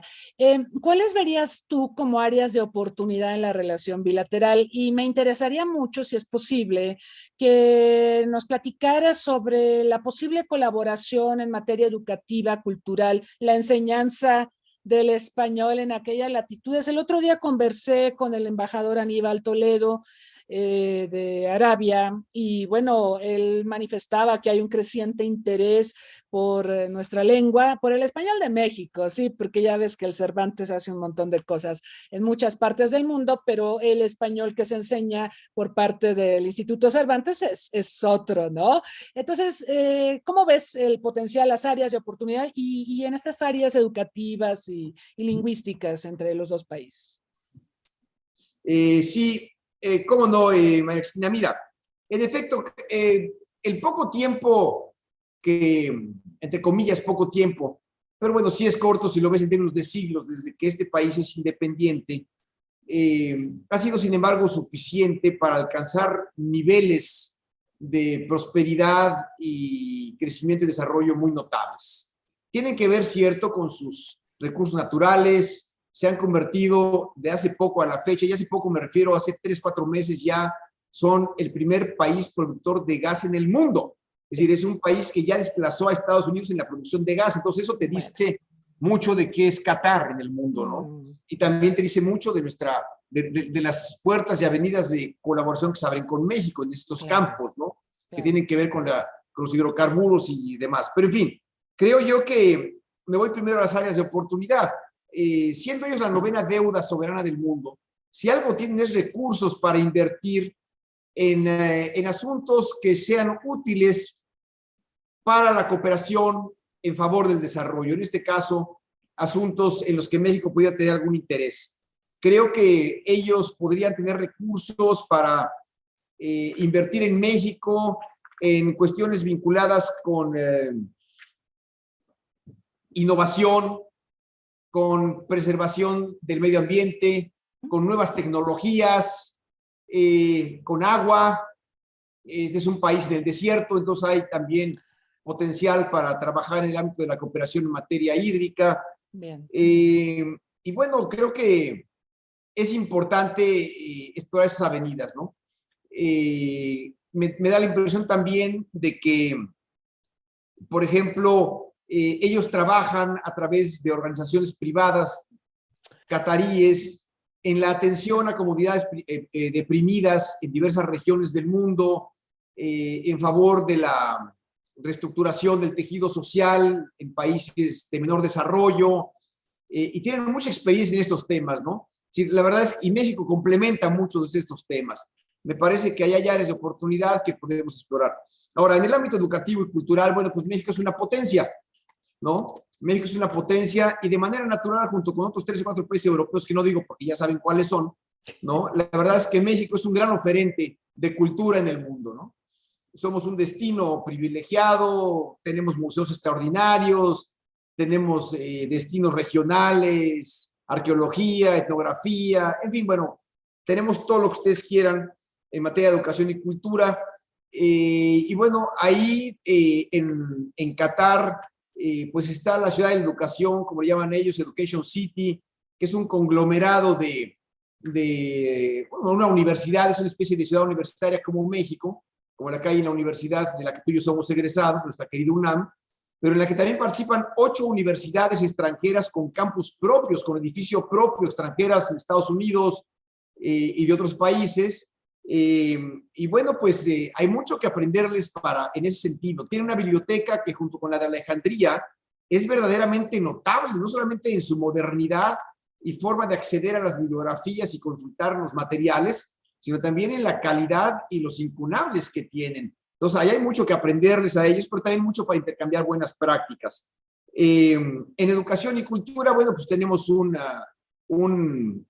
¿Cuáles verías tú como áreas de oportunidad en la relación bilateral? Y me interesaría mucho, si es posible, que nos platicaras sobre la posible colaboración en materia educativa, cultural, la enseñanza del español en aquellas latitudes. El otro día conversé con el embajador Aníbal Toledo de Arabia y bueno, él manifestaba que hay un creciente interés por nuestra lengua, por el español de México, sí, porque ya ves que el Cervantes hace un montón de cosas en muchas partes del mundo, pero el español que se enseña por parte del Instituto Cervantes es otro, ¿no? Entonces, ¿cómo ves el potencial, las áreas de oportunidad y en estas áreas educativas y lingüísticas entre los dos países? Sí, cómo no, María Cristina, mira, En efecto, el poco tiempo que, entre comillas, poco tiempo, pero bueno, sí es corto si lo ves en términos de siglos, desde que este país es independiente, ha sido, sin embargo, suficiente para alcanzar niveles de prosperidad y crecimiento y desarrollo muy notables. Tienen que ver, cierto, con sus recursos naturales, se han convertido de hace poco a la fecha, y hace poco me refiero, hace 3, 4 meses ya, son el primer país productor de gas en el mundo. Es decir, es un país que ya desplazó a Estados Unidos en la producción de gas. Entonces eso te dice mucho de qué es Qatar en el mundo, ¿no? Y también te dice mucho de de las puertas y avenidas de colaboración que se abren con México en estos campos, ¿no? Que tienen que ver con los hidrocarburos y demás. Pero en fin, creo yo que me voy primero a las áreas de oportunidad. Siendo ellos la novena deuda soberana del mundo, si algo tienen es recursos para invertir en asuntos que sean útiles para la cooperación en favor del desarrollo. En este caso, asuntos en los que México pudiera tener algún interés. Creo que ellos podrían tener recursos para invertir en México en cuestiones vinculadas con innovación, con preservación del medio ambiente, con nuevas tecnologías, con agua. Este es un país en el desierto, entonces hay también potencial para trabajar en el ámbito de la cooperación en materia hídrica. Bien. Y bueno, creo que es importante explorar esas avenidas, ¿no? Me da la impresión también de que, por ejemplo, ellos trabajan a través de organizaciones privadas cataríes en la atención a comunidades deprimidas en diversas regiones del mundo, en favor de la reestructuración del tejido social en países de menor desarrollo, y tienen mucha experiencia en estos temas, ¿no? Sí, la verdad es que México complementa muchos de estos temas. Me parece que hay áreas de oportunidad que podemos explorar. Ahora, en el ámbito educativo y cultural, bueno, pues México es una potencia, ¿no? México es una potencia y de manera natural, junto con otros 3 o 4 países europeos que no digo porque ya saben cuáles son, ¿no? La verdad es que México es un gran oferente de cultura en el mundo, ¿no? Somos un destino privilegiado, tenemos museos extraordinarios, tenemos destinos regionales, arqueología, etnografía, en fin, bueno, tenemos todo lo que ustedes quieran en materia de educación y cultura. Y bueno, ahí en Qatar, pues está la ciudad de la educación, como le llaman ellos, Education City, que es un conglomerado bueno, una universidad, es una especie de ciudad universitaria como México, como la que hay en la universidad de la que tú y yo somos egresados, nuestra querida UNAM, pero en la que también participan 8 universidades extranjeras con campus propios, con edificio propio, extranjeras de Estados Unidos y de otros países. Y bueno, pues hay mucho que aprenderles en ese sentido. Tiene una biblioteca que junto con la de Alejandría es verdaderamente notable, no solamente en su modernidad y forma de acceder a las bibliografías y consultar los materiales, sino también en la calidad y los incunables que tienen. Entonces, ahí hay mucho que aprenderles a ellos, pero también mucho para intercambiar buenas prácticas. En educación y cultura, bueno, pues tenemos un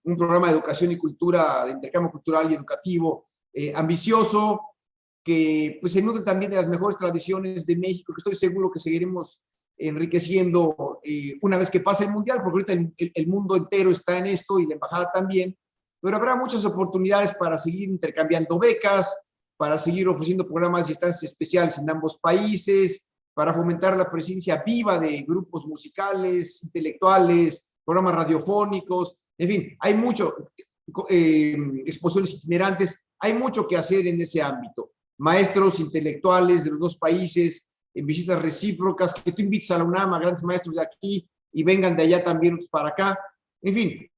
programa de educación y cultura, de intercambio cultural y educativo ambicioso, que pues se nutre también de las mejores tradiciones de México, que estoy seguro que seguiremos enriqueciendo una vez que pase el Mundial, porque ahorita el mundo entero está en esto y la embajada también, pero habrá muchas oportunidades para seguir intercambiando becas, para seguir ofreciendo programas y estancias especiales en ambos países, para fomentar la presencia viva de grupos musicales, intelectuales, programas radiofónicos, en fin, hay mucho, exposiciones itinerantes, hay mucho que hacer en ese ámbito. Maestros intelectuales de los dos países, en visitas recíprocas, que tú invites a la UNAM a grandes maestros de aquí y vengan de allá también para acá. En fin,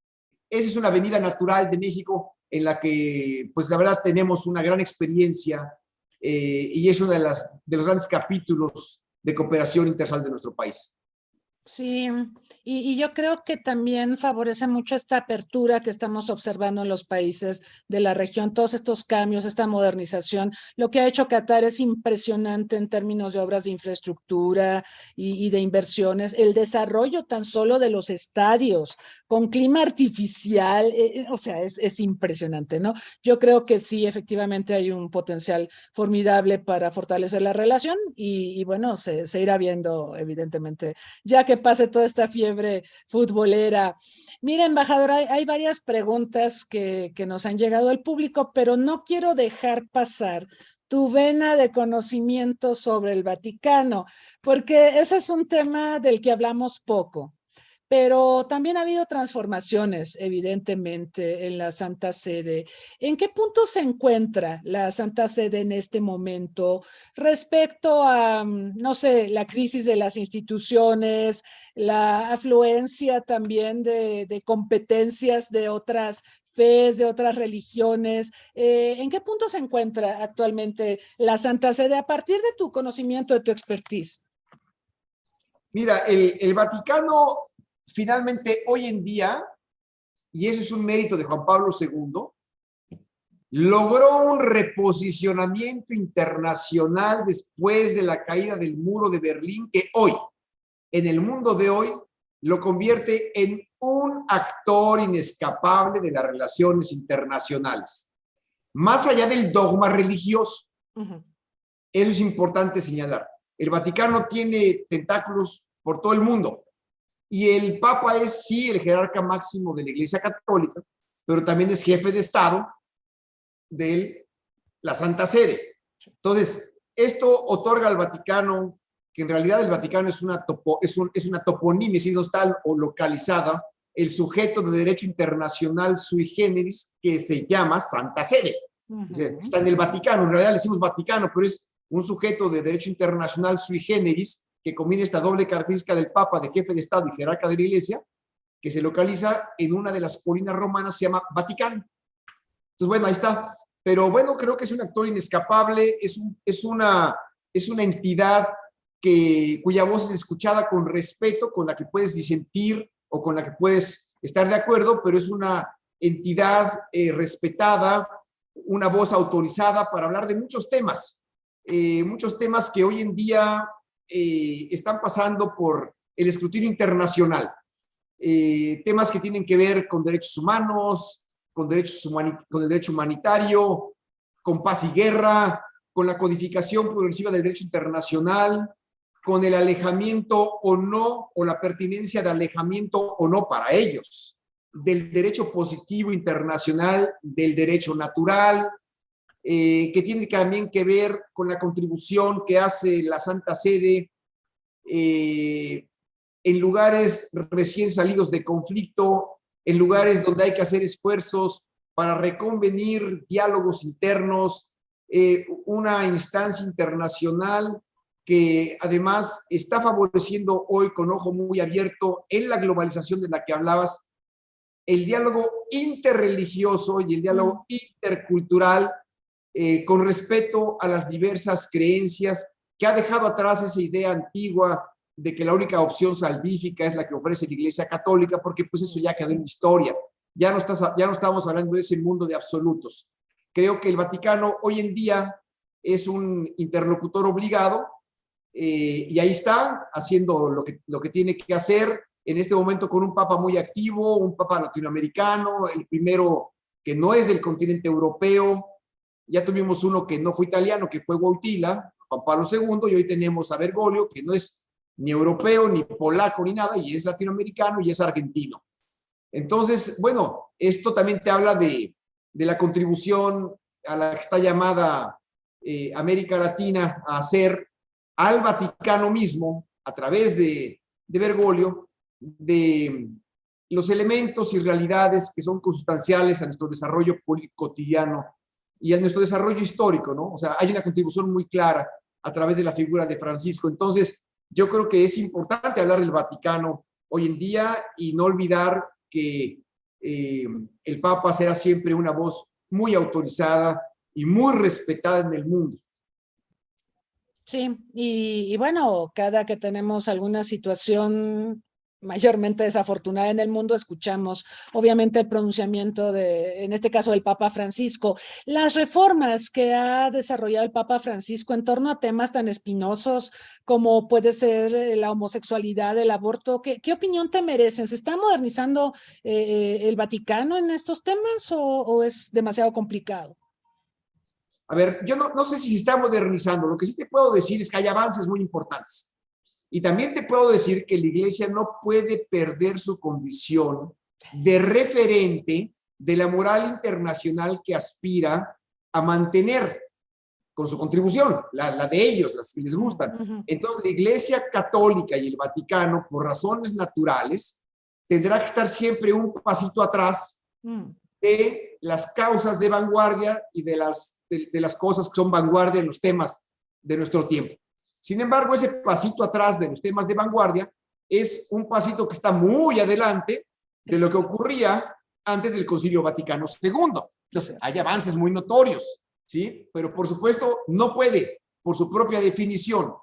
esa es una avenida natural de México en la que, pues la verdad, tenemos una gran experiencia y es uno de los grandes capítulos de cooperación internacional de nuestro país. Sí, y yo creo que también favorece mucho esta apertura que estamos observando en los países de la región, todos estos cambios, esta modernización. Lo que ha hecho Qatar es impresionante en términos de obras de infraestructura y de inversiones. El desarrollo tan solo de los estadios con clima artificial, o sea, es impresionante, ¿no? Yo creo que sí, efectivamente hay un potencial formidable para fortalecer la relación y bueno, se irá viendo evidentemente ya que pase toda esta fiebre futbolera. Mira, embajadora, hay varias preguntas que nos han llegado al público, pero no quiero dejar pasar tu vena de conocimiento sobre el Vaticano, porque ese es un tema del que hablamos poco. Pero también ha habido transformaciones, evidentemente, en la Santa Sede. ¿En qué punto se encuentra la Santa Sede en este momento respecto a, no sé, la crisis de las instituciones, la afluencia también de competencias de otras fes, de otras religiones? ¿En qué punto se encuentra actualmente la Santa Sede a partir de tu conocimiento, de tu expertise? Mira, el Vaticano finalmente hoy en día, y eso es un mérito de Juan Pablo II, logró un reposicionamiento internacional después de la caída del muro de Berlín, que hoy, en el mundo de hoy, lo convierte en un actor inescapable de las relaciones internacionales. Más allá del dogma religioso, eso es importante señalar. El Vaticano tiene tentáculos por todo el mundo. Y el Papa es, sí, el jerarca máximo de la Iglesia Católica, pero también es jefe de Estado de la Santa Sede. Entonces, esto otorga al Vaticano, que en realidad el Vaticano es una toponimia, si no está o localizada, el sujeto de derecho internacional sui generis que se llama Santa Sede. Está en el Vaticano, en realidad le decimos Vaticano, pero es un sujeto de derecho internacional sui generis que combina esta doble característica del Papa de jefe de Estado y jerarca de la Iglesia, que se localiza en una de las colinas romanas, se llama Vaticano. Entonces, bueno, ahí está. Pero bueno, creo que es un actor inescapable, es una entidad cuya voz es escuchada con respeto, con la que puedes disentir o con la que puedes estar de acuerdo, pero es una entidad respetada, una voz autorizada para hablar de muchos temas que hoy en día están pasando por el escrutinio internacional. Temas que tienen que ver con derechos humanos, con el derecho humanitario, con paz y guerra, con la codificación progresiva del derecho internacional, con el alejamiento o no, o la pertinencia de alejamiento o no para ellos, del derecho positivo internacional, del derecho natural, que tiene también que ver con la contribución que hace la Santa Sede en lugares recién salidos de conflicto, en lugares donde hay que hacer esfuerzos para reconvenir diálogos internos, una instancia internacional que además está favoreciendo hoy con ojo muy abierto en la globalización de la que hablabas, el diálogo interreligioso y el diálogo intercultural con respeto a las diversas creencias, que ha dejado atrás esa idea antigua de que la única opción salvífica es la que ofrece la Iglesia Católica, porque pues eso ya quedó en historia. Ya no estamos hablando de ese mundo de absolutos. Creo que el Vaticano hoy en día es un interlocutor obligado y ahí está haciendo lo que tiene que hacer en este momento con un papa muy activo, un papa latinoamericano, el primero que no es del continente europeo. Ya tuvimos uno que no fue italiano, que fue Wojtyla, Juan Pablo II, y hoy tenemos a Bergoglio, que no es ni europeo, ni polaco, ni nada, y es latinoamericano y es argentino. Entonces, bueno, esto también te habla de la contribución a la que está llamada América Latina a hacer al Vaticano mismo, a través de Bergoglio, de los elementos y realidades que son consustanciales a nuestro desarrollo político cotidiano y a nuestro desarrollo histórico, ¿no? O sea, hay una contribución muy clara a través de la figura de Francisco. Entonces, yo creo que es importante hablar del Vaticano hoy en día y no olvidar que el Papa será siempre una voz muy autorizada y muy respetada en el mundo. Sí, y bueno, cada que tenemos alguna situación mayormente desafortunada en el mundo, escuchamos obviamente el pronunciamiento de, en este caso, del Papa Francisco. Las reformas que ha desarrollado el Papa Francisco en torno a temas tan espinosos como puede ser la homosexualidad, el aborto, ¿qué opinión te merecen? ¿Se está modernizando el Vaticano en estos temas o es demasiado complicado? A ver, yo no sé si se está modernizando. Lo que sí te puedo decir es que hay avances muy importantes. Y también te puedo decir que la Iglesia no puede perder su condición de referente de la moral internacional que aspira a mantener con su contribución, la de ellos, las que les gustan. Entonces, la Iglesia Católica y el Vaticano, por razones naturales, tendrá que estar siempre un pasito atrás de las causas de vanguardia y de las cosas que son vanguardia en los temas de nuestro tiempo. Sin embargo, ese pasito atrás de los temas de vanguardia es un pasito que está muy adelante de lo que ocurría antes del Concilio Vaticano II. Entonces, hay avances muy notorios, ¿sí? Pero por supuesto no puede, por su propia definición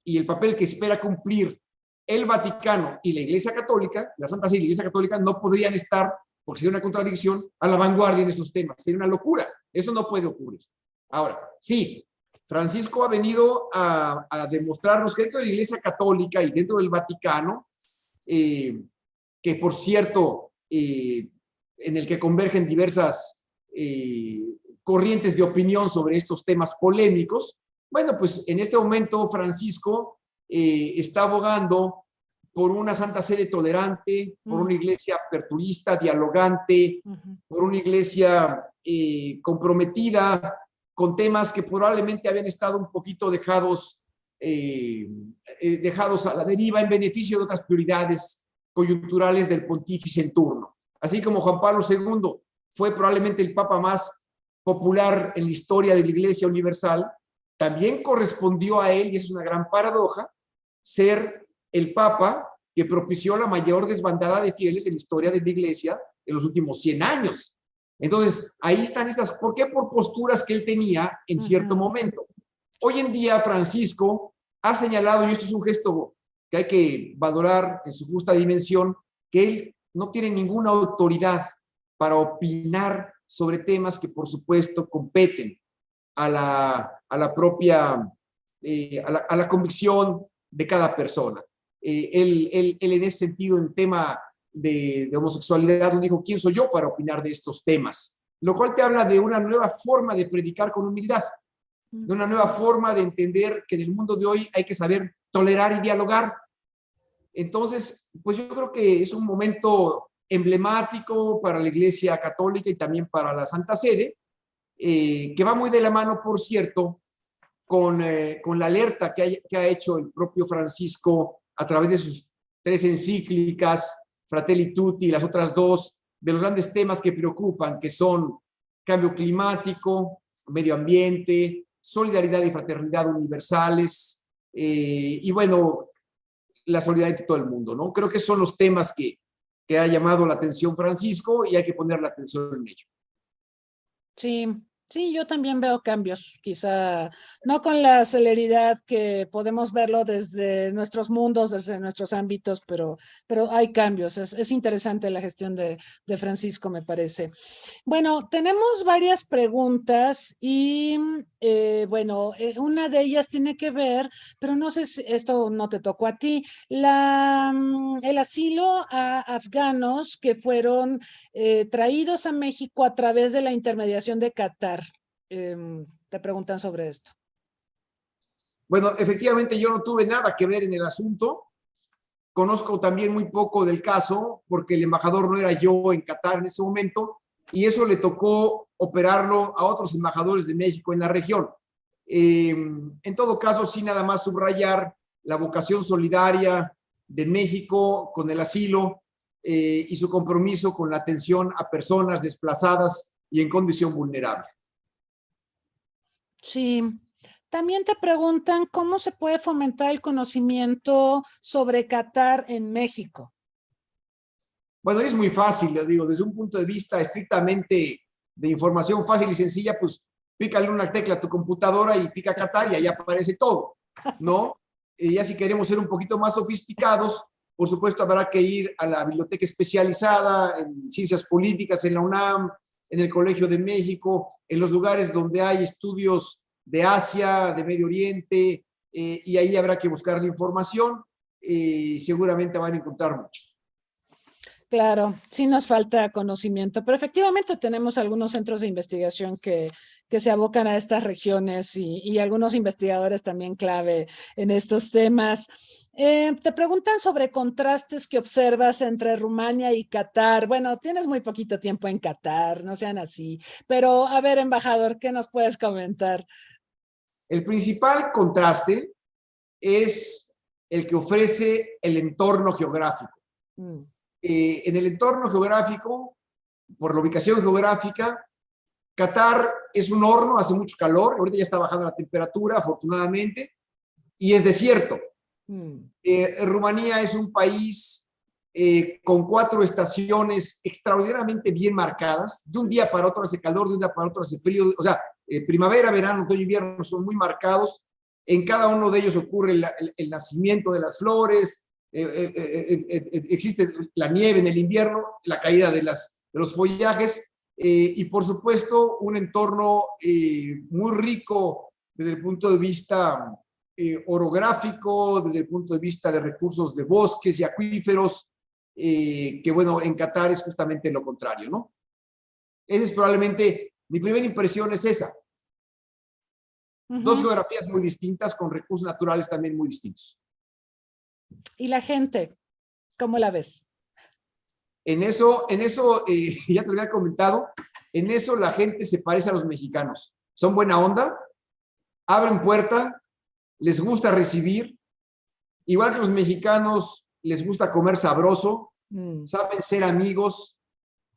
y el papel que espera cumplir el Vaticano y la Iglesia Católica, la Santa Sede y la Iglesia Católica no podrían estar, porque sería una contradicción, a la vanguardia en estos temas. Sería una locura. Eso no puede ocurrir. Ahora, sí, Francisco ha venido a demostrarnos que dentro de la Iglesia Católica y dentro del Vaticano, que por cierto, en el que convergen diversas corrientes de opinión sobre estos temas polémicos, bueno, pues en este momento Francisco está abogando por una Santa Sede tolerante, por una iglesia aperturista, dialogante, por una iglesia comprometida con temas que probablemente habían estado un poquito dejados a la deriva en beneficio de otras prioridades coyunturales del pontífice en turno. Así como Juan Pablo II fue probablemente el papa más popular en la historia de la Iglesia Universal, también correspondió a él, y es una gran paradoja, ser el papa que propició la mayor desbandada de fieles en la historia de la Iglesia en los últimos 100 años. Entonces, ahí están estas, ¿por qué? Por posturas que él tenía en cierto momento. Hoy en día, Francisco ha señalado, y esto es un gesto que hay que valorar en su justa dimensión, que él no tiene ninguna autoridad para opinar sobre temas que, por supuesto, competen a la propia, a la convicción de cada persona. Él en ese sentido, en tema de homosexualidad, nos dijo, ¿quién soy yo para opinar de estos temas? Lo cual te habla de una nueva forma de predicar con humildad, de una nueva forma de entender que en el mundo de hoy hay que saber tolerar y dialogar. Entonces, pues yo creo que es un momento emblemático para la Iglesia Católica y también para la Santa Sede, que va muy de la mano, por cierto, con la alerta que ha hecho el propio Francisco a través de sus 3 encíclicas, Fratelli Tutti y las otras 2, de los grandes temas que preocupan, que son cambio climático, medio ambiente, solidaridad y fraternidad universales, y bueno, la solidaridad de todo el mundo, ¿no? Creo que son los temas que ha llamado la atención Francisco y hay que poner la atención en ello. Sí, sí, yo también veo cambios, quizá no con la celeridad que podemos verlo desde nuestros mundos, desde nuestros ámbitos, pero hay cambios. Es interesante la gestión de Francisco, me parece. Bueno, tenemos varias preguntas y bueno, una de ellas tiene que ver, pero no sé si esto no te tocó a ti, el asilo a afganos que fueron traídos a México a través de la intermediación de Qatar. Te preguntan sobre esto. Bueno, efectivamente yo no tuve nada que ver en el asunto. Conozco también muy poco del caso porque el embajador no era yo en Qatar en ese momento y eso le tocó operarlo a otros embajadores de México en la región. En todo caso, sí, nada más subrayar la vocación solidaria de México con el asilo y su compromiso con la atención a personas desplazadas y en condición vulnerable. Sí. También te preguntan cómo se puede fomentar el conocimiento sobre Qatar en México. Bueno, es muy fácil, les digo, desde un punto de vista estrictamente de información fácil y sencilla, pues pícale una tecla a tu computadora y pica Qatar y ahí aparece todo, ¿no? Y ya si queremos ser un poquito más sofisticados, por supuesto habrá que ir a la biblioteca especializada en ciencias políticas en la UNAM, en el Colegio de México, en los lugares donde hay estudios de Asia, de Medio Oriente, y ahí habrá que buscar la información, seguramente van a encontrar mucho. Claro, sí nos falta conocimiento, pero efectivamente tenemos algunos centros de investigación que se abocan a estas regiones y algunos investigadores también clave en estos temas. Te preguntan sobre contrastes que observas entre Rumania y Qatar. Bueno, tienes muy poquito tiempo en Qatar, no sean así, pero a ver, embajador, ¿qué nos puedes comentar? El principal contraste es el que ofrece el entorno geográfico. Mm. En el entorno geográfico, por la ubicación geográfica, Qatar es un horno, hace mucho calor, ahorita ya está bajando la temperatura, afortunadamente, y es desierto. Rumanía es un país con 4 estaciones extraordinariamente bien marcadas. De un día para otro hace calor, de un día para otro hace frío. O sea, primavera, verano, otoño, invierno son muy marcados. En cada uno de ellos ocurre el nacimiento de las flores, existe la nieve en el invierno, la caída de los follajes y por supuesto un entorno muy rico desde el punto de vista orográfico, desde el punto de vista de recursos de bosques y acuíferos, que bueno, en Qatar es justamente lo contrario, ¿no? Esa es probablemente, mi primera impresión es esa. Dos geografías muy distintas con recursos naturales también muy distintos. ¿Y la gente? ¿Cómo la ves? En eso ya te lo había comentado, en eso la gente se parece a los mexicanos. Son buena onda, abren puerta, les gusta recibir, igual que los mexicanos les gusta comer sabroso, saben ser amigos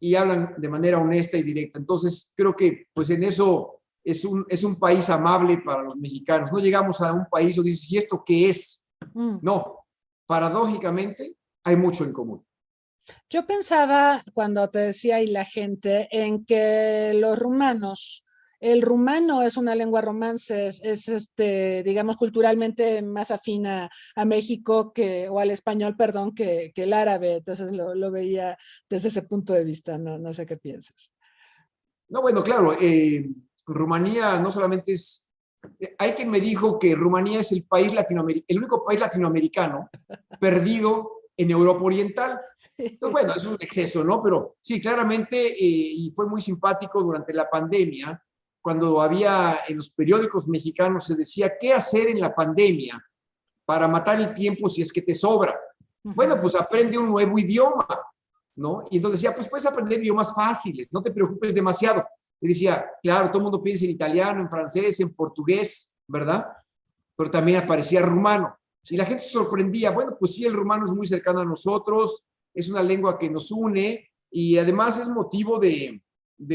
y hablan de manera honesta y directa. Entonces, creo que pues en eso es un país amable para los mexicanos. No llegamos a un país donde dices, ¿y esto qué es? No, paradójicamente hay mucho en común. Yo pensaba cuando te decía y la gente en que los rumanos, el rumano es una lengua romance, digamos, culturalmente más afina a México o al español, perdón, que el árabe. Entonces lo veía desde ese punto de vista, no sé qué piensas. No, bueno, claro, Rumanía no solamente es, hay quien me dijo que Rumanía es el único país latinoamericano perdido en Europa Oriental. Entonces, bueno, es un exceso, ¿no? Pero sí, claramente, y fue muy simpático durante la pandemia, cuando había en los periódicos mexicanos se decía, ¿qué hacer en la pandemia para matar el tiempo si es que te sobra? Bueno, pues aprende un nuevo idioma, ¿no? Y entonces decía, pues puedes aprender idiomas fáciles, no te preocupes demasiado. Y decía, claro, todo el mundo piensa en italiano, en francés, en portugués, ¿verdad? Pero también aparecía rumano. Y la gente se sorprendía, bueno, pues sí, el rumano es muy cercano a nosotros, es una lengua que nos une y además es motivo de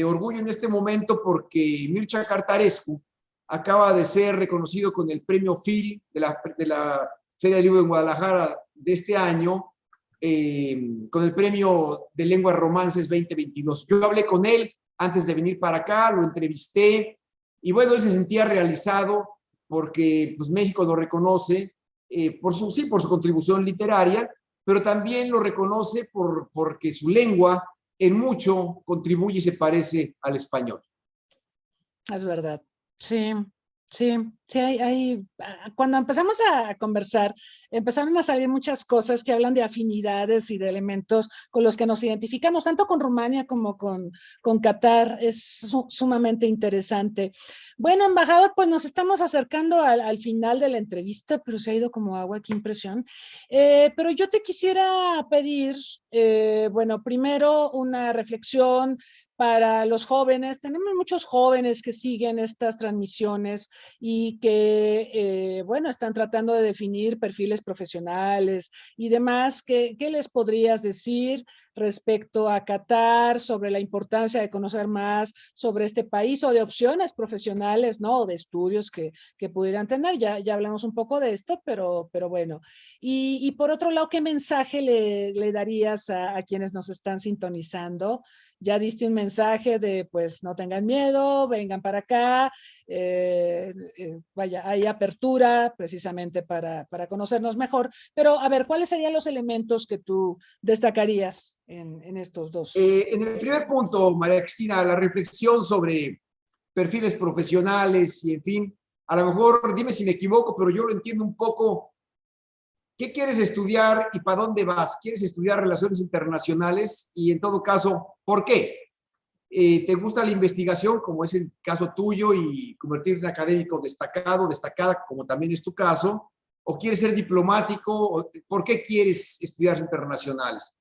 orgullo en este momento porque Mircea Cartarescu acaba de ser reconocido con el premio FIL de la Feria del Libro de Guadalajara de este año, con el premio de Lenguas Romances 2022. Yo hablé con él antes de venir para acá, lo entrevisté y bueno, él se sentía realizado porque pues, México lo reconoce por su contribución literaria, pero también lo reconoce porque su lengua en mucho contribuye y se parece al español. Es verdad, sí. Sí, cuando empezamos a conversar, empezaron a salir muchas cosas que hablan de afinidades y de elementos con los que nos identificamos, tanto con Rumania como con Qatar. Es sumamente interesante. Bueno, embajador, pues nos estamos acercando al final de la entrevista, pero se ha ido como agua, qué impresión. Pero yo te quisiera pedir, bueno, primero una reflexión para los jóvenes. Tenemos muchos jóvenes que siguen estas transmisiones y que, bueno, están tratando de definir perfiles profesionales y demás. ¿Qué les podrías decir respecto a Qatar, sobre la importancia de conocer más sobre este país o de opciones profesionales, ¿no? O de estudios que pudieran tener? Ya hablamos un poco de esto, pero bueno. Y por otro lado, ¿qué mensaje le darías a quienes nos están sintonizando ya diste un mensaje de, pues, no tengan miedo, vengan para acá, vaya, hay apertura precisamente para conocernos mejor. Pero, a ver, ¿cuáles serían los elementos que tú destacarías en estos dos? En el primer punto, María Cristina, la reflexión sobre perfiles profesionales y, en fin, a lo mejor, dime si me equivoco, pero yo lo entiendo un poco. ¿Qué quieres estudiar y para dónde vas? ¿Quieres estudiar relaciones internacionales? Y en todo caso, ¿por qué? ¿Te gusta la investigación, como es el caso tuyo, y convertirte en académico destacado, destacada, como también es tu caso? ¿O quieres ser diplomático? ¿Por qué quieres estudiar internacionales?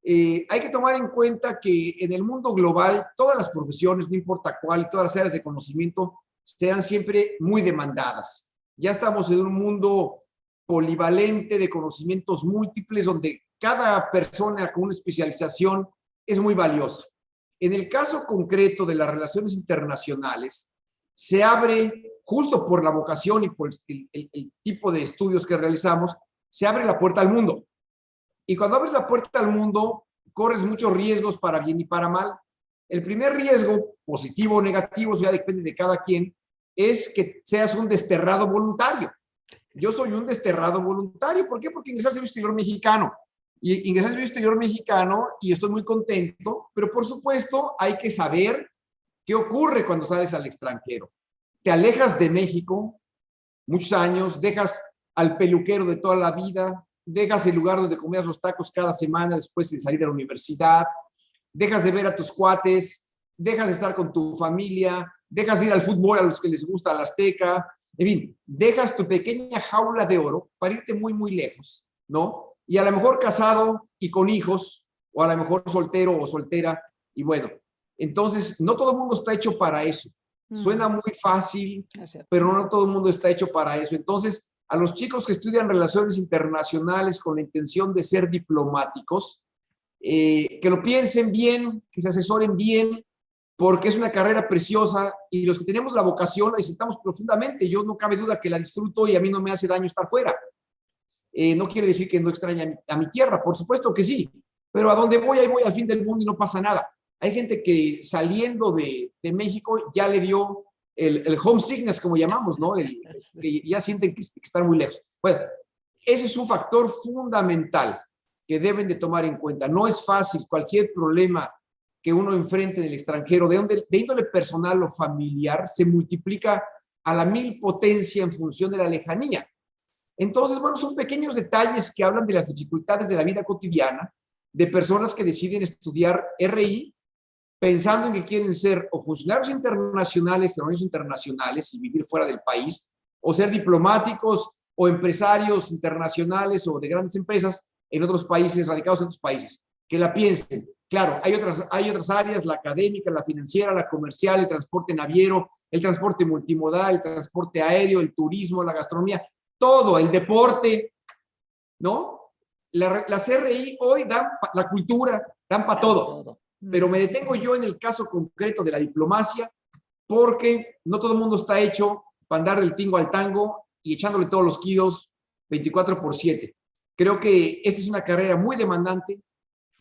Hay que tomar en cuenta que en el mundo global, todas las profesiones, no importa cuál, todas las áreas de conocimiento, serán siempre muy demandadas. Ya estamos en un mundo polivalente de conocimientos múltiples, donde cada persona con una especialización es muy valiosa. En el caso concreto de las relaciones internacionales, se abre, justo por la vocación y por el tipo de estudios que realizamos, se abre la puerta al mundo. Y cuando abres la puerta al mundo, corres muchos riesgos para bien y para mal. El primer riesgo, positivo o negativo, eso ya depende de cada quien, es que seas un desterrado voluntario. Yo soy un desterrado voluntario. ¿Por qué? Porque ingresé al Servicio Exterior Mexicano. Y ingresé al Servicio Exterior Mexicano y estoy muy contento, pero por supuesto hay que saber qué ocurre cuando sales al extranjero. Te alejas de México muchos años, dejas al peluquero de toda la vida, dejas el lugar donde comías los tacos cada semana después de salir de la universidad, dejas de ver a tus cuates, dejas de estar con tu familia, dejas de ir al fútbol a los que les gusta la Azteca, en fin, dejas tu pequeña jaula de oro para irte muy, muy lejos, ¿no? Y a lo mejor casado y con hijos, o a lo mejor soltero o soltera, y bueno, entonces no todo el mundo está hecho para eso. Suena muy fácil, pero no todo el mundo está hecho para eso. Entonces, a los chicos que estudian relaciones internacionales con la intención de ser diplomáticos, que lo piensen bien, que se asesoren bien, porque es una carrera preciosa y los que tenemos la vocación la disfrutamos profundamente. Yo no cabe duda que la disfruto y a mí no me hace daño estar fuera. No quiere decir que no extrañe a mi tierra, por supuesto que sí, pero a donde voy, ahí voy al fin del mundo y no pasa nada. Hay gente que saliendo de México ya le dio el homesickness, como llamamos, ¿no? Que ya sienten que están muy lejos. Bueno, ese es un factor fundamental que deben de tomar en cuenta. No es fácil. Cualquier problema que uno enfrente en el extranjero, de índole personal o familiar, se multiplica a la 1000 potencia en función de la lejanía. Entonces, bueno, son pequeños detalles que hablan de las dificultades de la vida cotidiana de personas que deciden estudiar RI pensando en que quieren ser o funcionarios internacionales, organismos internacionales y vivir fuera del país, o ser diplomáticos o empresarios internacionales o de grandes empresas en otros países, radicados en otros países. Que la piensen. Claro, hay otras áreas, la académica, la financiera, la comercial, el transporte naviero, el transporte multimodal, el transporte aéreo, el turismo, la gastronomía, todo, el deporte, ¿no? Las RI hoy dan la cultura, dan para todo. Pero me detengo yo en el caso concreto de la diplomacia, porque no todo el mundo está hecho para andar del tingo al tango y echándole todos los kilos 24/7. Creo que esta es una carrera muy demandante,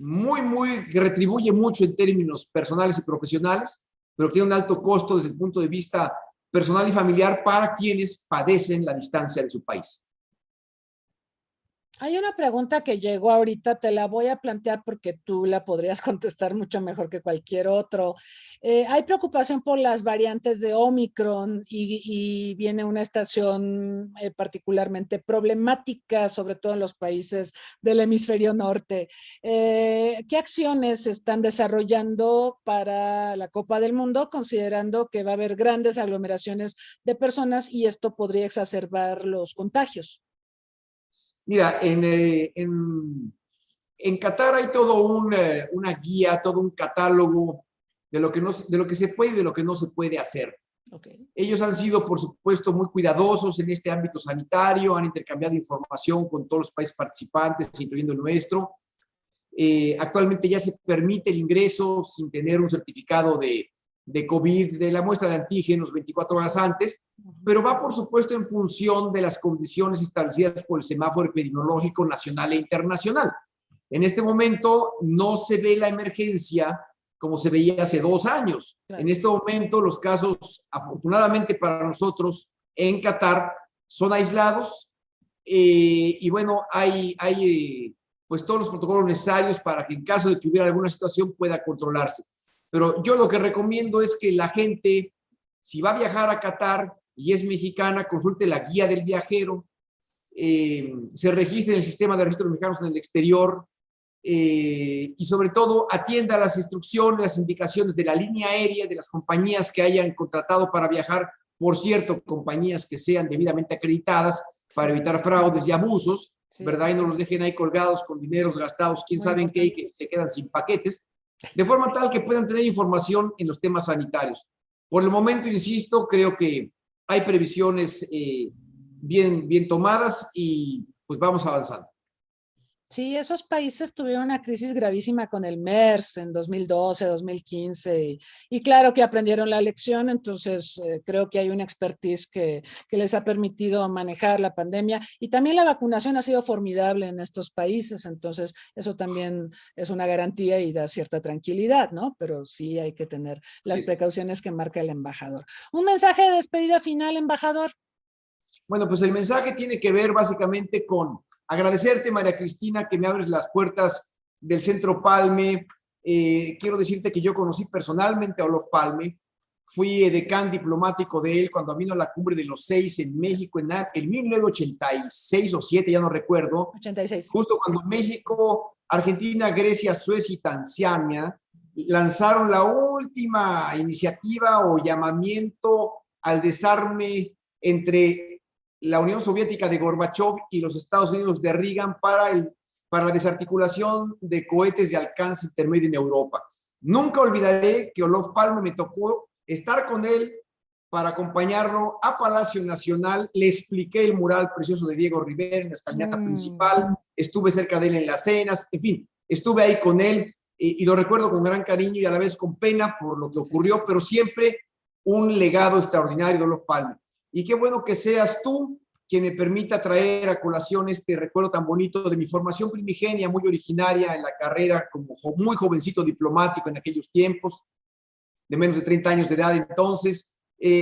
que retribuye mucho en términos personales y profesionales, pero que tiene un alto costo desde el punto de vista personal y familiar para quienes padecen la distancia de su país. Hay una pregunta que llegó ahorita, te la voy a plantear porque tú la podrías contestar mucho mejor que cualquier otro. Hay preocupación por las variantes de Omicron y viene una estación particularmente problemática, sobre todo en los países del hemisferio norte. ¿Qué acciones se están desarrollando para la Copa del Mundo, considerando que va a haber grandes aglomeraciones de personas y esto podría exacerbar los contagios? Mira, en Qatar hay todo una guía, todo un catálogo de lo que se puede y de lo que no se puede hacer. Okay. Ellos han sido, por supuesto, muy cuidadosos en este ámbito sanitario, han intercambiado información con todos los países participantes, incluyendo el nuestro. Actualmente ya se permite el ingreso sin tener un certificado de COVID, de la muestra de antígenos 24 horas antes, pero va, por supuesto, en función de las condiciones establecidas por el semáforo epidemiológico nacional e internacional. En este momento no se ve la emergencia como se veía hace 2 años. Claro. En este momento los casos, afortunadamente para nosotros, en Qatar son aislados y bueno, hay pues todos los protocolos necesarios para que en caso de que hubiera alguna situación pueda controlarse. Pero yo lo que recomiendo es que la gente, si va a viajar a Qatar y es mexicana, consulte la guía del viajero, se registre en el sistema de registros mexicanos en el exterior y sobre todo atienda las instrucciones, las indicaciones de la línea aérea, de las compañías que hayan contratado para viajar, por cierto, compañías que sean debidamente acreditadas para evitar fraudes y abusos, sí, ¿verdad? Y no los dejen ahí colgados con dineros gastados, quién sabe en qué, y que se quedan sin paquetes, de forma tal que puedan tener información en los temas sanitarios. Por el momento, insisto, creo que hay previsiones bien tomadas y pues vamos avanzando. Sí, esos países tuvieron una crisis gravísima con el MERS en 2012, 2015, y claro que aprendieron la lección, entonces creo que hay una expertise que les ha permitido manejar la pandemia, y también la vacunación ha sido formidable en estos países, entonces eso también es una garantía y da cierta tranquilidad, ¿no? Pero sí hay que tener las precauciones que marca el embajador. Un mensaje de despedida final, embajador. Bueno, pues el mensaje tiene que ver básicamente con agradecerte, María Cristina, que me abres las puertas del Centro Palme. Quiero decirte que yo conocí personalmente a Olof Palme. Fui decán diplomático de él cuando vino a la Cumbre de los 6 en México en 1986 o 7, ya no recuerdo. 86. Justo cuando México, Argentina, Grecia, Suecia y Tanzania lanzaron la última iniciativa o llamamiento al desarme entre la Unión Soviética de Gorbachev y los Estados Unidos de Reagan para la desarticulación de cohetes de alcance intermedio en Europa. Nunca olvidaré que Olof Palme me tocó estar con él para acompañarlo a Palacio Nacional. Le expliqué el mural precioso de Diego Rivera en la escalinata principal, estuve cerca de él en las cenas, en fin, estuve ahí con él y lo recuerdo con gran cariño y a la vez con pena por lo que ocurrió, pero siempre un legado extraordinario de Olof Palme. Y qué bueno que seas tú quien me permita traer a colación este recuerdo tan bonito de mi formación primigenia, muy originaria en la carrera, como muy jovencito diplomático en aquellos tiempos, de menos de 30 años de edad entonces.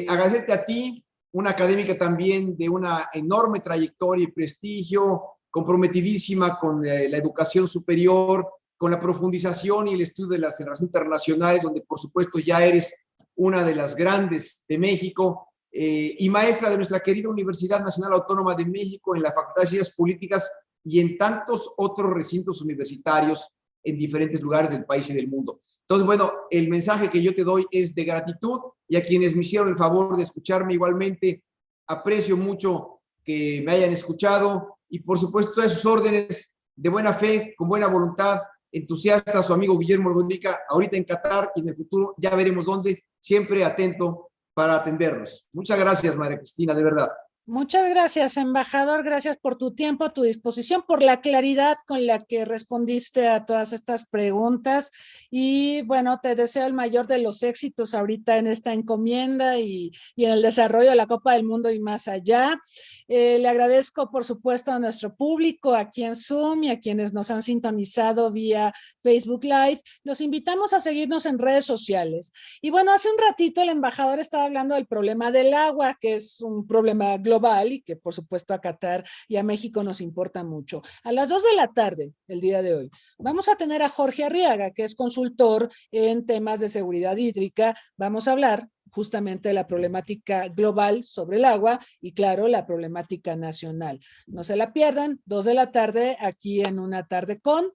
Agradecerte a ti, una académica también de una enorme trayectoria y prestigio, comprometidísima con la educación superior, con la profundización y el estudio de las relaciones internacionales, donde por supuesto ya eres una de las grandes de México, y maestra de nuestra querida Universidad Nacional Autónoma de México en la Facultad de Ciencias Políticas y en tantos otros recintos universitarios en diferentes lugares del país y del mundo. Entonces, bueno, el mensaje que yo te doy es de gratitud, y a quienes me hicieron el favor de escucharme igualmente, aprecio mucho que me hayan escuchado y por supuesto a sus órdenes de buena fe, con buena voluntad, entusiasta, su amigo Guillermo Ordóñiga, ahorita en Qatar y en el futuro ya veremos dónde, siempre atento para atendernos. Muchas gracias, María Cristina, de verdad. Muchas gracias, embajador. Gracias por tu tiempo, tu disposición, por la claridad con la que respondiste a todas estas preguntas. Y bueno, te deseo el mayor de los éxitos ahorita en esta encomienda y en el desarrollo de la Copa del Mundo y más allá. Le agradezco, por supuesto, a nuestro público aquí en Zoom y a quienes nos han sintonizado vía Facebook Live. Los invitamos a seguirnos en redes sociales. Y bueno, hace un ratito el embajador estaba hablando del problema del agua, que es un problema global y que por supuesto a Qatar y a México nos importa mucho. A las 2 de la tarde, el día de hoy, vamos a tener a Jorge Arriaga, que es consultor en temas de seguridad hídrica. Vamos a hablar justamente de la problemática global sobre el agua y claro, la problemática nacional. No se la pierdan, 2 de la tarde aquí en Una Tarde Con.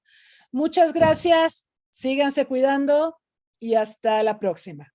Muchas gracias, síganse cuidando y hasta la próxima.